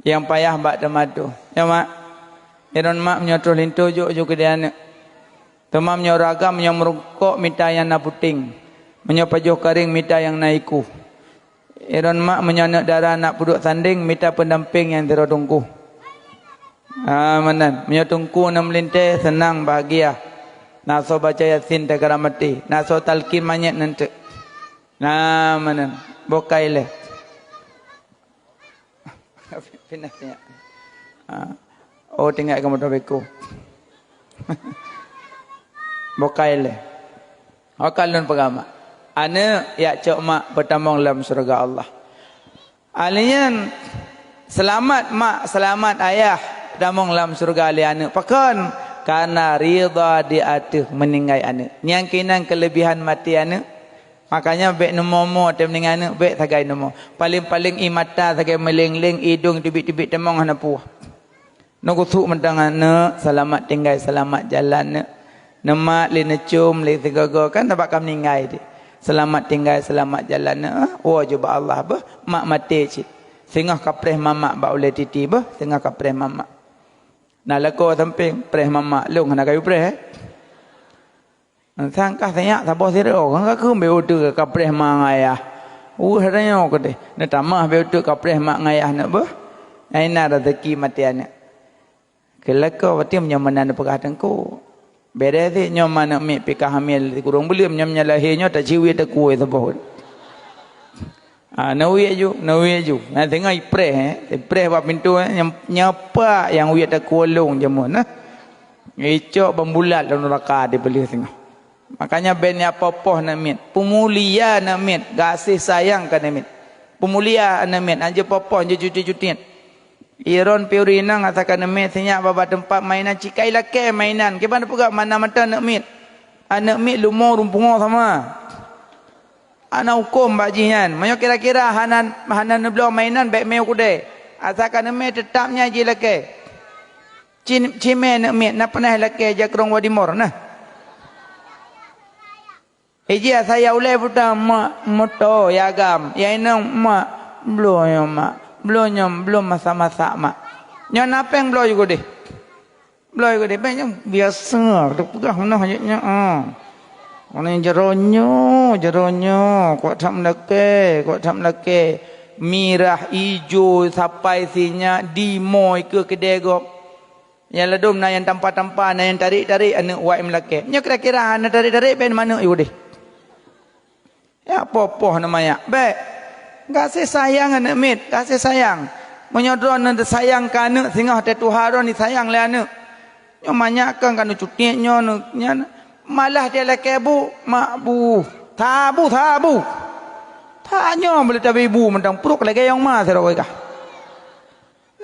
Yang payah bak damadu. Ya mak. Iron mak menyotroh lintu juk ke dia anak. Temam nyoragam menyomrukok minta yang na puting. Menyopajoh karing minta yang naiku. Iron mak menyonak darah nak puduk tanding minta pendamping yang terodungku. Manan menyotungku nam linte senang bahagia. Naso baca yasin tegara mati. Naso talqin manyet nanti. Manan bokai le. Pinasnya. Oh tinggal kamu dobeku. Bokai le. Akalun pagama. Ana ya cok mak bertamong dalam surga Allah. Alian selamat mak, selamat ayah bertamong dalam surga ali ana. Pakon karena ridha di atuh meninggai ana. Nyang kinang kelebihan mati ana. Makanya bek nomo tem ning ana bek sagai nomo. Paling-paling imata sagai meleng-leng hidung tibik-tibik temong hana puah. Nogusuk mentang ana selamat tinggal selamat jalan ana. Nama le necum le tegaga kan tak bakal meninggal dia. Selamat tinggal selamat jalan oh coba Allah bah mak mati cik. Sengah kapreh mamak ba oleh titi bah sengah kapreh mamak. Nah lako samping preh mamak lung nak kayu preh. Sangkah sanyak sabo siro kan ka kum beu tu kapreh mak ayah. Haranyo ko de. Na tamah beu tu kapreh mak ayah nak bah. Aina rezeki mati anak. Kelako watim nyamanan pegatangku. Beda tu nyom anak mek pika hamil kurang belum nyom nyalahnya tak ciwi tak kuih sebut. Nawi aju. Nah tengah ipre buat pintu nyapa yang wi tak kuolong jamun nah. Icok bambulat dalam neraka dibeli tengah. Makanya ben apa-apa nak mit. Pemulia nak mit, kasih sayang kan mit. Pemulia nak mit, anja apa-apa anja cuti-cutian. Iron piurina ngatakan mit senyak baba tempat mainan cikai lake mainan. Ke mana pula mana mata nak mit. Anak mit lumur rumpungo sama. Anak hukum bajian. Mayo kira-kira hanan neblo mainan baik meu kude. Asalkan mit tetapnya je lake. Cime nak mit nak pernah lake jakrong wadimor nah. Iji saya ulai puta mak moto yagam. Ya inang mak belum mak. Belum masa-masa mak. Nyo napeng blow juga deh. Blow juga deh. Banyak biasa. Tak pegah mana hajatnya. Mana jeronyo. Kuat tak melake. Mirah hijau sampai sinya dimoy ke kedai gop. Yang ledum na yang tampak-tampak na yang tarik-tarik anak wai melake. Nyo kira-kira anak tarik-tarik pen mana juga deh. Ya apa-apa namanya. Baik. Kasih sayang anak mit, kasih sayang. Menyodron anak sayang kan anak, sehingga hati Tuhan ni sayang le anak. Nyo manyakan kan cuti nyo malah dia laki bu, mak bu, tabu. Tanya boleh tabi ibu mentang peruk lagi yang mah serawai kah.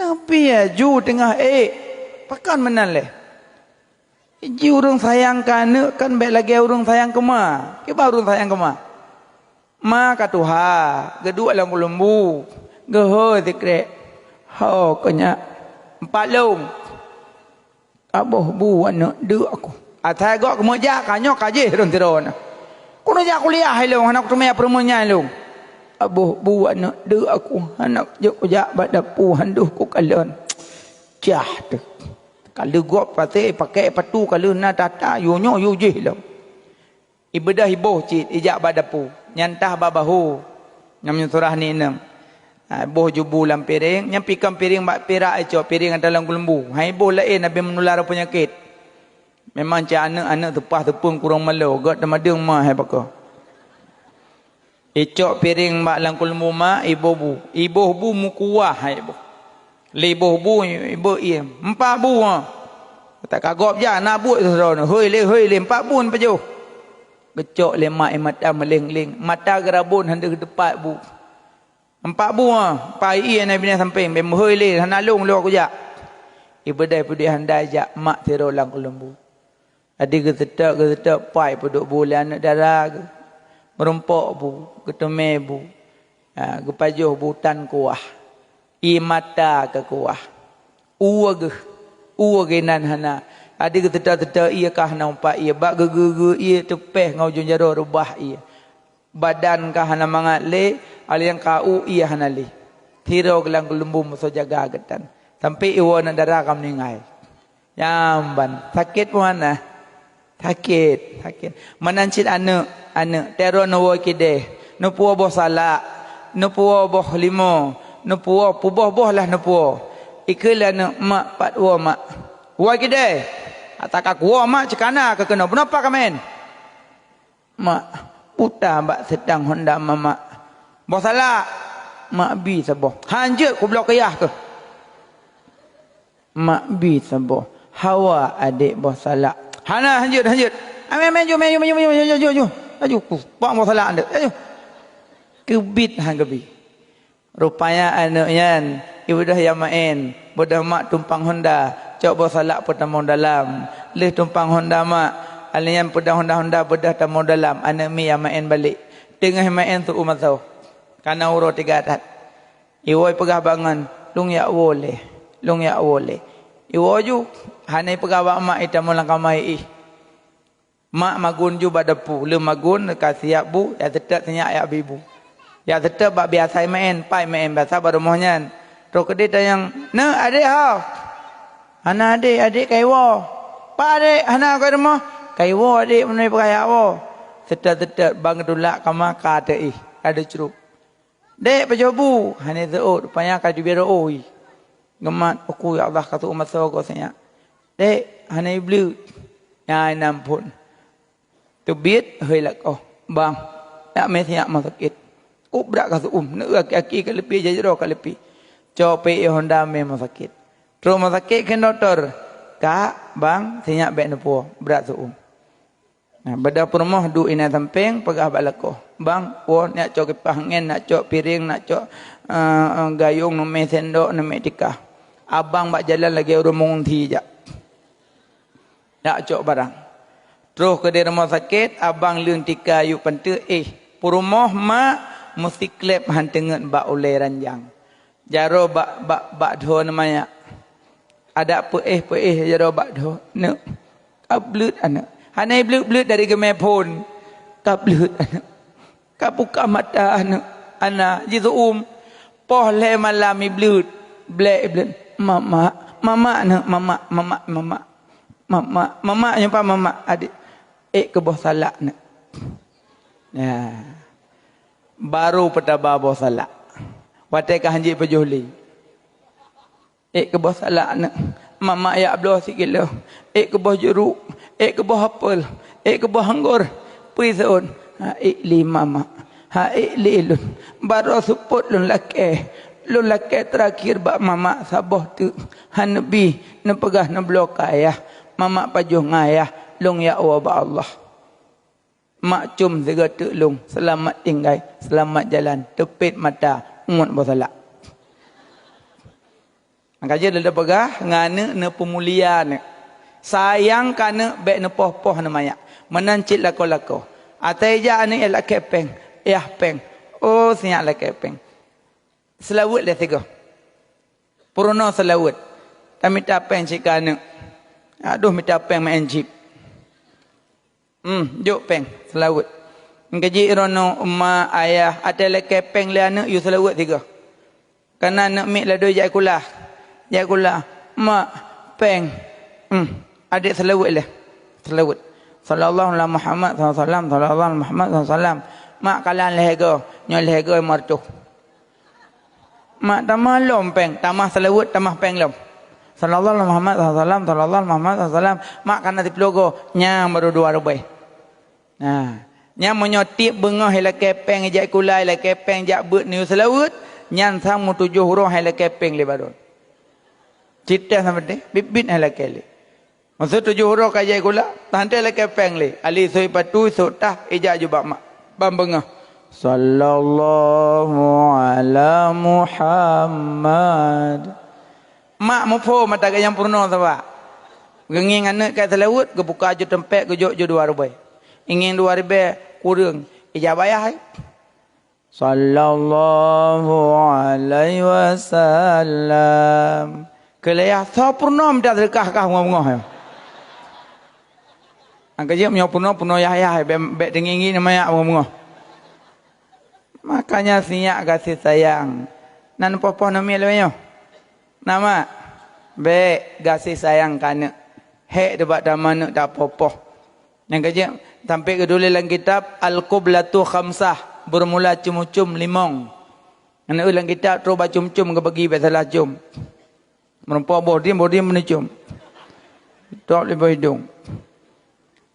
Nabi ya ju tengah pakan menan le. Ji urang sayang kan anak kan baik lagi urang sayang kema. Ke baru urang sayang kema. Maka Tuhan kedua lang lembu geho zikre ho kenya empat long aboh bu anak dek aku atai gok kemoja kanyo kaje ron tiron kuno ja kuliah long anak tumaya permunya long aboh bu anak dek aku anak jok ja badapu handuh ku kalon jah tu kalau gok pakai patu kalau na tata yo nyo yo je long ibadah iboh cit ijak badapu nyantah babahu nyam surah ni enam boh jubu lam piring nyam pikam piring bak pirak aco piring dalam lembu hai boh lain nabi menular penyakit memang cak anak-anak tepah tepung kurang malu gak temadung mah hai pakah icok piring bak dalam lembu mak ibu bu mukuah hai boh liboh bu ibu ia empat bu tak kagop ja nak buat saudara hoi le empat bu pajuh gecok lemak mata meleng-leng mata gerabun hendak depat bu empat bu pai nabi sampai memhoi le hanalung lu aku jak ibadai pudi handai jak mak tirolang lembu Ada getetak pai peduk bulan anak darah ke. Merempok bu, keteme bu. Gepajuh butan kuah. I mata ke kuah. Uwa genan hana. Ada getetak ia kah nampak ia. Bak gege ia tepeh ngau junjaro rubah ia. Badan kah hana mangat le. Ali yang kau ia hana le. Tirau gelang gelumbu musuh jaga getan. Sampai iwa nak darah kam ningai. Jamban. Sakit pun mana? Sakit. Menancit anak. Teror no kide. No puwa boh salak. No puwa boh limo. No puwa puboh lah no puwa. Ikelah no mak pat wa mak. Wa kide. Atak aku wa mak cekana ke kena. Kenapa kamen? Mak putar bak sedang honda mama. Boh salak. Mak bi saboh. Hanjut ku blok kayah ke. Mak bi saboh. Hawa adik boh salak. Hana hanjut. Amin jom. Aju pak boh salak anda. Aju. Kebit hang kebi. Rupanya anaknya ibu dah yang main. Bodah mak tumpang Honda. Cok boh salak pertama dalam. Leh tumpang Honda mak. Alian pedang Honda bodah tamu dalam. Anak mi yang main balik. Tengah main tu umat tahu. Karena urut 3 adat. Iwoi pegah bangun. Lung ya boleh. Iwo ju. Hanai pegah bak mak itamu langkah mai ih. Mak magun ju badapu. Le magun kasih bu. Ya tetap tanya ayak bibu. Ya tetap bak biasa main. Pai main biasa baru mohnya. Terus kedai yang. Ne adik hau. Hana adik kaiwo. Pak adik. Hana kau rumah. Kaiwo adik menai pegah wo. Tetap bang dulak kama kata ih. Ada ceruk. Dek pejabu. Hanai zeut. Rupanya kaju biru oi. Gemat. Aku ya Allah kata umat saya kau senyap. Dek. Hanai blue. Ya nampun. Tu biết hơi là cô bang đã mấy thằng mà sakit úp đã cả nữa kaki cái lepi jadi ro cái lepi cho pe Honda me mà sakit tro mà sakit kan doktor ka bang thanya be nepo berat nah beda rumah du ina samping pegah balako bang wo nak cho kipah ngen nak cho piring nak cho gayung no me sendok no me tikah abang bak jalan lagi rumong thi ja nak cho barang. Terus ke di rumah sakit, abang lương tika yuk pentu purumah mak mesti klep hantengan bak oleh ranjang. Jaro bak dho namanya. Ada pe jaro bak dho. Ne. Kablut anak. Hanai blut dari gemai pun. Kablut anak. Kabuka mata anak. Anak jitu poh le malami blut. Blut. Mama anak. Mama nyapa mama adik. Ke boh salak nak. Ya. Baru petaba boh salak. Watai ka hanji pejuhli. Ke boh salak nak. Mama ya abloh sikit lo. Ke boh jeruk. Ke boh apel. Ke boh anggur. Pui seun. Li mama. Li lun. Baru suput lun laki. Lun laki terakhir bak mama saboh tu. Hanebi. Nepegah neblok ayah. Mama pajuh ngayah. Long ya Allah Allah. Mak cum sega tu long. Selamat tinggal. Selamat jalan. Tepit mata. Umut bersalak. Maka je dah pegah. Ngana ne pemulia ne. Sayang kana bek ne poh-poh namanya. Menancit lako-lako. Atai ja ne elak kepeng. Peng. Oh siap lak kepeng. Selawut dah tiga. Puruna selawut. Kami tak peng cik kana. Aduh minta peng main jeep. Juk peng selawut. Ngaji irono umma ayah ada leke peng le anak you selawut 3. Karena anak mik la doi jai kula. Mak peng. Adik selawut le. Selawut. Sallallahu alaihi Muhammad sallallahu alaihi Muhammad sallallahu mak kalan lehego, nyol lehego martu. Mak tamah lom peng, tamah selawut, tamah peng lom. Sallallahu alaihi Muhammad sallallahu Muhammad sallallahu mak kana diplogo nyang baru 2 rubai. Nah, nyang menyotip bengah hela kepeng jak kulai la kepeng jak beut niu selawut, nyan sang mu 7 huruf hela kepeng le baron. Cita sampai deh, bibit hela kele. Maksud 7 huruf kajai kula, tante la kepeng le. Ali soi patu sotah ejak jubak mak. Bambengah. Sallallahu ala Muhammad. Mak mupo mata yang purno sahabat. Genging anak kat laut, ke buka je tempat ke jok je 2 ribu. Ingin 2 ribu kurang. Ijabah ya. Sallallahu alaihi wasallam. Kelaya sempurna minta sedekah kah ngomong. Angka je punya puno ya bet tinggi namanya ngomong. Makanya siap kasih sayang. Nan popo nama lewenyo. Nama be kasih sayang kana. Hek debat damana tak popo. Yang kerja sampai ke dulu dalam kitab Al-Qiblatu Khamsah. Bermula cum-cum limong. Anak ulang kita terus cum-cum ke bagi salah cum. Merempuan bodim menicum. Tak boleh hidung.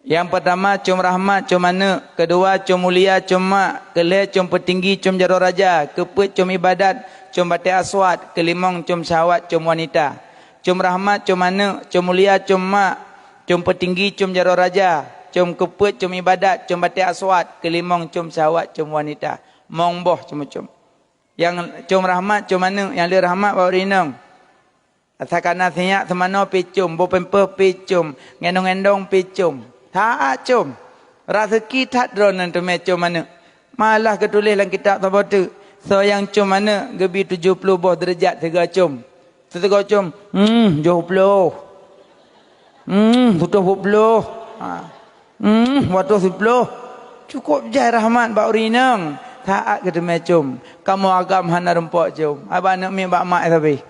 Yang pertama cum rahmat, cum anak. Kedua cum mulia, cum mak. Kelih cum petinggi, cum jaro raja. Keput cum ibadat, cum batik aswad. Kelimong cum syahwat, cum wanita. Cum rahmat, cum anak, cum mulia, cum mak. Cum petinggi, cum jaro raja. Cum keput, cum ibadat, cum batik aswad, kelimong, cum syahwat, cum wanita. Mong boh cum-cum. Yang cum rahmat, cum mana? Yang dia rahmat bawa rinang. Asakana siyak semano picum, bo pemper picum, ngendong-ngendong picum. Tak cum. Rezeki tak dronan tu macam mana. Malah ketulis dalam kitab sahabat tu. So yang cum mana? Gebi 70 boh derajat tiga cum. Setengah cum. 70. 70. Waktu 10 cukup jai rahmat bak urinang taat kata macam kamu agam hana rempok jom abang nak mi bak mak tapi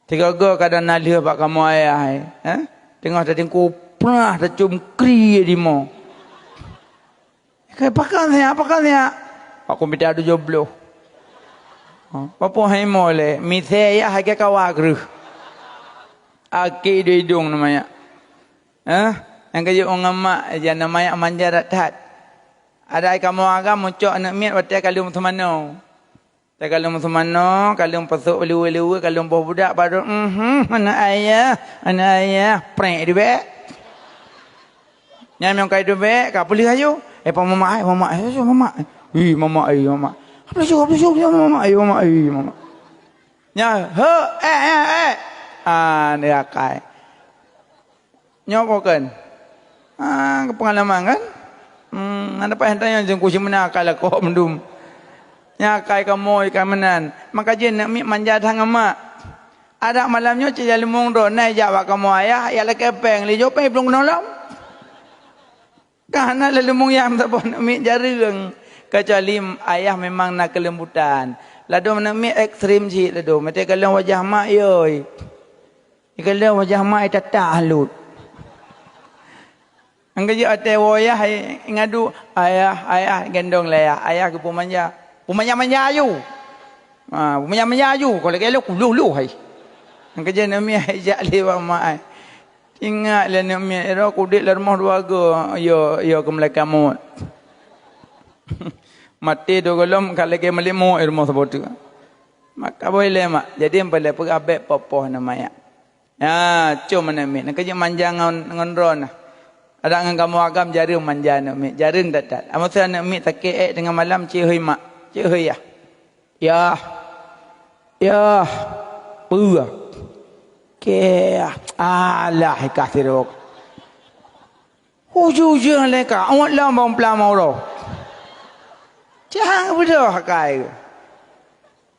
tiga go kadang nalia bak kamu ayah tengah tadi ku pernah tercum kri di mo ke pakan saya aku minta 70 apa hai mole mi saya hake kawagru aki di hidung namanya yang kerja orang mak je namanya manja ratat. Ada kamu agam muncul anak miat waktu kalung semano. Tak kalung semano, kalung pasuk lewe-lewe, kalung bawah budak baru anak ayah prank di bek. Nyam yang kai di bek, kau boleh ayo. Mama. Apa mama. Nya, dia kai. Nyok kan? Pengalaman kan? Ada apa yang jengku si menakal kau mendum. Nyakai kamu ikan menan. Maka je nak manja thang mak. Ada malamnya cija limung do naik jawab kamu ayah ya le kepeng li jopai belum nolong. Karena le limung yang tak boleh nak jarang. Kecuali ayah memang nak kelembutan. Lado nak ekstrim si lado. Mesti kalau wajah mak yoi. Kalau wajah mak itu tak halut. Angkat je ate wayah ngadu ayah gendong leya ayah ke pemanja ayu pemanja ayu kalau kelo lu hai angkat je nami ajak lewa mai ingat le nami era kudik le rumah keluarga yo ke melakamu mati do golom kalau ke melimu rumah sebut maka boleh mak jadi boleh perabek popoh namanya cuma nami angkat je manja ngonron ada dengan kamu agam jaring manja nak mi jaring datat amasa nak mi sakit dengan malam cihoi mak cihoi ya puah ke alah kasirok hujung leka awak lam bang pelamau ro jangan betul hakai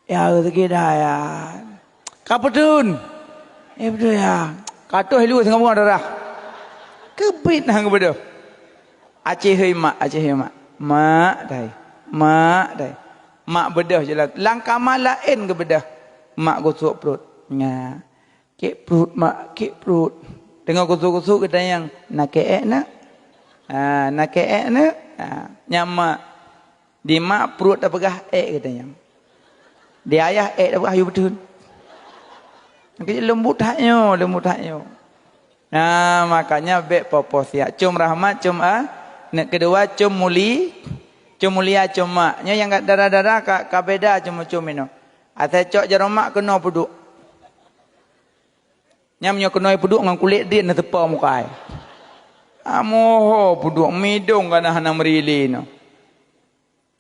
ya kita ya kaputun betul ya katuh lu tengah buang darah kebit hang kepada Aceh mak mak mak bedah je lah langkah malain ke bedah mak gosok perut kek perut mak kek perut tengok gosok-gosok kita yang nak kek nak nyama di mak perut tak pegah katanya di ayah tak pegah you betul lembut haknya makanya bek popos ya. Cum rahmat, cum nak kedua cum mulia cum mak. Nya yang kat darah-darah ka beda cum ino. Ate cok jaro mak kena puduk. Nya menyo kena puduk ngan kulit dia na tepa muka ai. Amoh puduk midung kana hana merili no.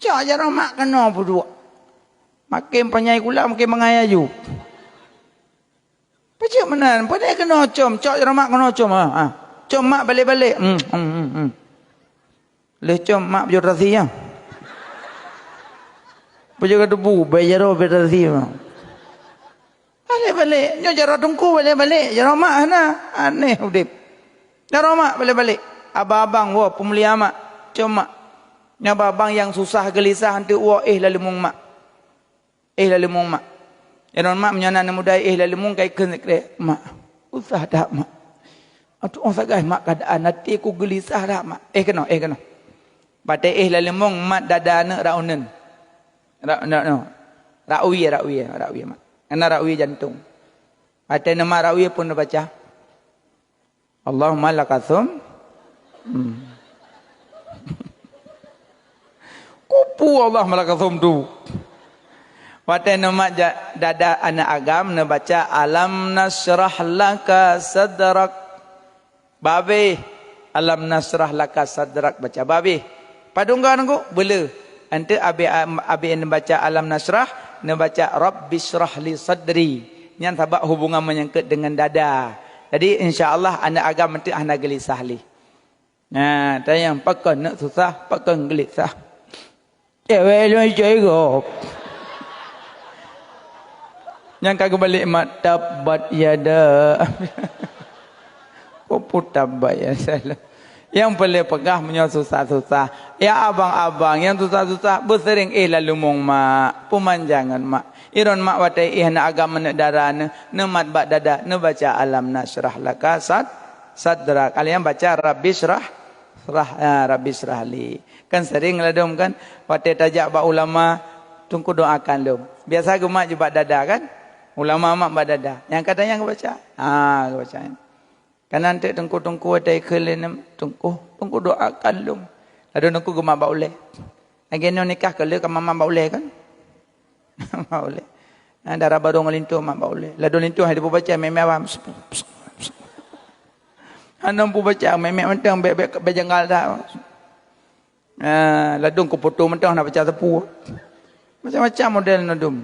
Cok jaro mak kena puduk. Makin penyai kula makin mengayayu. Pacik menan, pada kena com, cok mak kena com ah. Com mak balik-balik. Le com mak baju rasi ya. Baju debu, bayar berasi mah. Balik-balik, nyo jarah tungku balik-balik. Jarah mak ana, aneh udip. Jarah mak balik-balik. Abang-abang wah pemulia mak, com mak. Nya abang yang susah gelisah hantu wah lalu mung mak. Lalu mung mak. Yaron mak menyana muda lalu mung kai kenek mak. Usah dak mak. Atu orang sagai mak keadaan nanti ku gelisah dak mak. Kena. Batai lalu mung mat dadana raunen. Rawi mak. Ana rawi jantung. Batai nama rawi pun baca. Allahumma lakasum. Kupu Allah malakasum tu. Batai nama dada anak agam na baca alam nasrah laka sadrak. Babe alam nasrah laka sadrak baca babe. Padunggan aku bela. Ante abi yang baca alam nasrah, na baca rabbishrah li sadri. Yang sabak hubungan menyangkut dengan dada. Jadi insya-Allah anak agam nanti anak gelisah li. Nah, tayang pakai nak susah, pakai gelisah. Cewek lu jago. Yang kagak balik mak tabat yada. Popo tabat ya salah. Yang boleh pegah punya susah-susah. Ya abang-abang yang susah-susah bersering lalu mong mak. Pemanjangan mak. Iron mak watai nak agama nak darana. Nemat bak dada. Ne baca alam nasrah laka sadra. Kalian baca rabbishrah. Rabbishrah li. Kan sering ladum kan. Watai tajak bak ulama. Tunggu doakan lum. Biasa gemak je bak dada kan. Ulama mak bak dada. Yang katanya aku baca. Aku baca. Kanan tek tengku-tengku watai kelen. Tunggu doakan lum. Lalu aku gemak bak uleh. Lagi nikah kele ke mama bak uleh kan. Mak boleh. Darah baru ngelintu mak boleh. Lalu lintu hari pu baca memang. Anam pu baca memang mentang bebek bejanggal dah. Lalu ku foto mentang nak baca tepu. Macam-macam model nadum.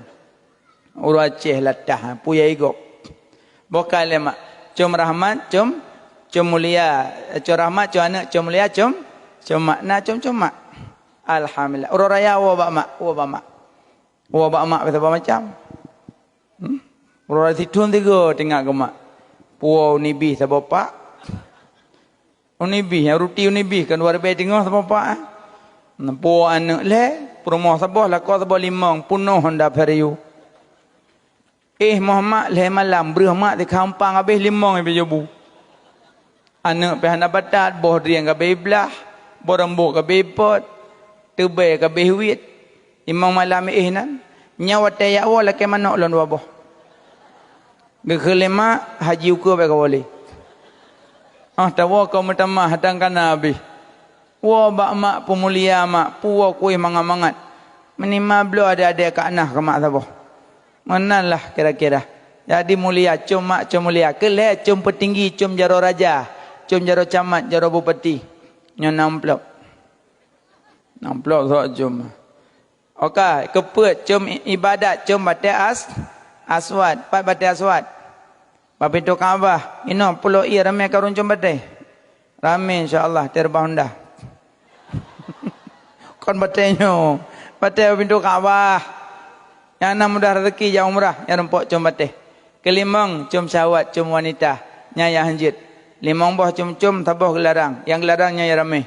Uru Aceh latah puya igok. Bokal mak. Cum rahmat, cum mulia. Cum rahmat, cum anak, cum mulia, cum makna, cum mak. Alhamdulillah. Uru raya wa bak mak. Wah bak mak berapa macam? Orang situn tiga tengok ke mak. Puau unibi sebab pak. Unibi yang ruti unibi kan luar biasa tengok sebab pak. Puau anak le, perumah sebab lah kau sebab limang punuh hendak periu. Muhammad le malam berah mak di kampung habis limang habis jobu. Anak pe hendak batat boh riang ke bebelah, boh rembuk ke bepot, tebe ke behwit. Imam malam nan nyawa tayak wala ke manok lon wabah. Gekelema haji ukur baik wali. Tawa kau metamah hadang kana habis. Wa bak mak pemulia mak puwa kuih mangat-mangat. Menima belo ada kat anah ke mak sabah. Manalah kira-kira. Jadi mulia cum mak cum mulia. Keleh cum petinggi cum jaro raja. Cum jaro camat jaro bupati. Nyo 60. 60 sok cum. Okey, keput cum ibadat cum batai aswad, pat batai aswad. Ba pintu Kaabah, ino pulau i ramai karun cum batai. Ramai insya-Allah terbang dah. Kon batainya, batai pintu Kaabah. Yang enam mudah rezeki jauh umrah, yang rempok cum batai. Kelimang cum syahwat, cum wanita, nyaya hanjit. Limang buah cum-cum tabuh gelarang, yang gelarangnya ya ramai.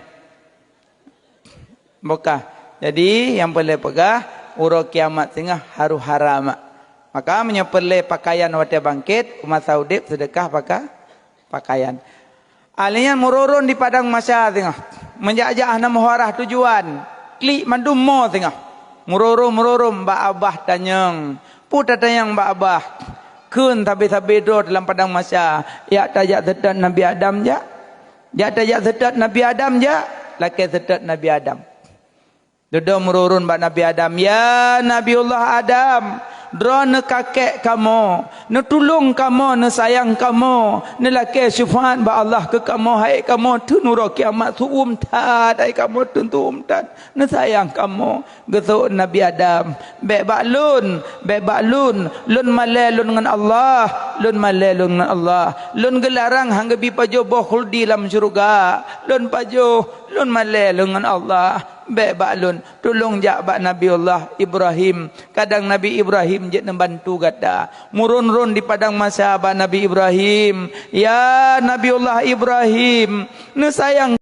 Bokah. Jadi yang boleh pegah urut kiamat tengah haru haram. Maka menyepelai pakaian wate bangkit umat saudip sedekah pakaian. Alian mururun di padang masya tengah. Menjajah nama horah tujuan. Klik mandum mo tengah. Mururun mbak abah tanyang. Puta tanyang mbak abah. Kun tabi-tabi do dalam padang masya. Ya tajak sedat Nabi Adam ja. Ya tajak sedat Nabi Adam ja. Laki sedat Nabi Adam. Duduk merurun bak Nabi Adam. Ya Nabiullah Adam. drone kakek kamu, ne tulung kamu, ne sayang kamu, ne laki syafaat ba Allah ke kamu, hai kamu tu nuro kiamat tu umtat, hai kamu tu umtat, ne sayang kamu. Getuk Nabi Adam, baik baklun, lun malai lun dengan Allah, lun malai lun dengan Allah, lun gelarang hangga bi pajo boh khuldi dalam syurga, lun pajo, lun malai lun dengan Allah. Baik baklun tolong jak bak Nabi Allah Ibrahim. Kadang Nabi Ibrahim je membantu gata murun-run di padang masa bak Nabi Ibrahim. Ya Nabi Allah Ibrahim, ne sayang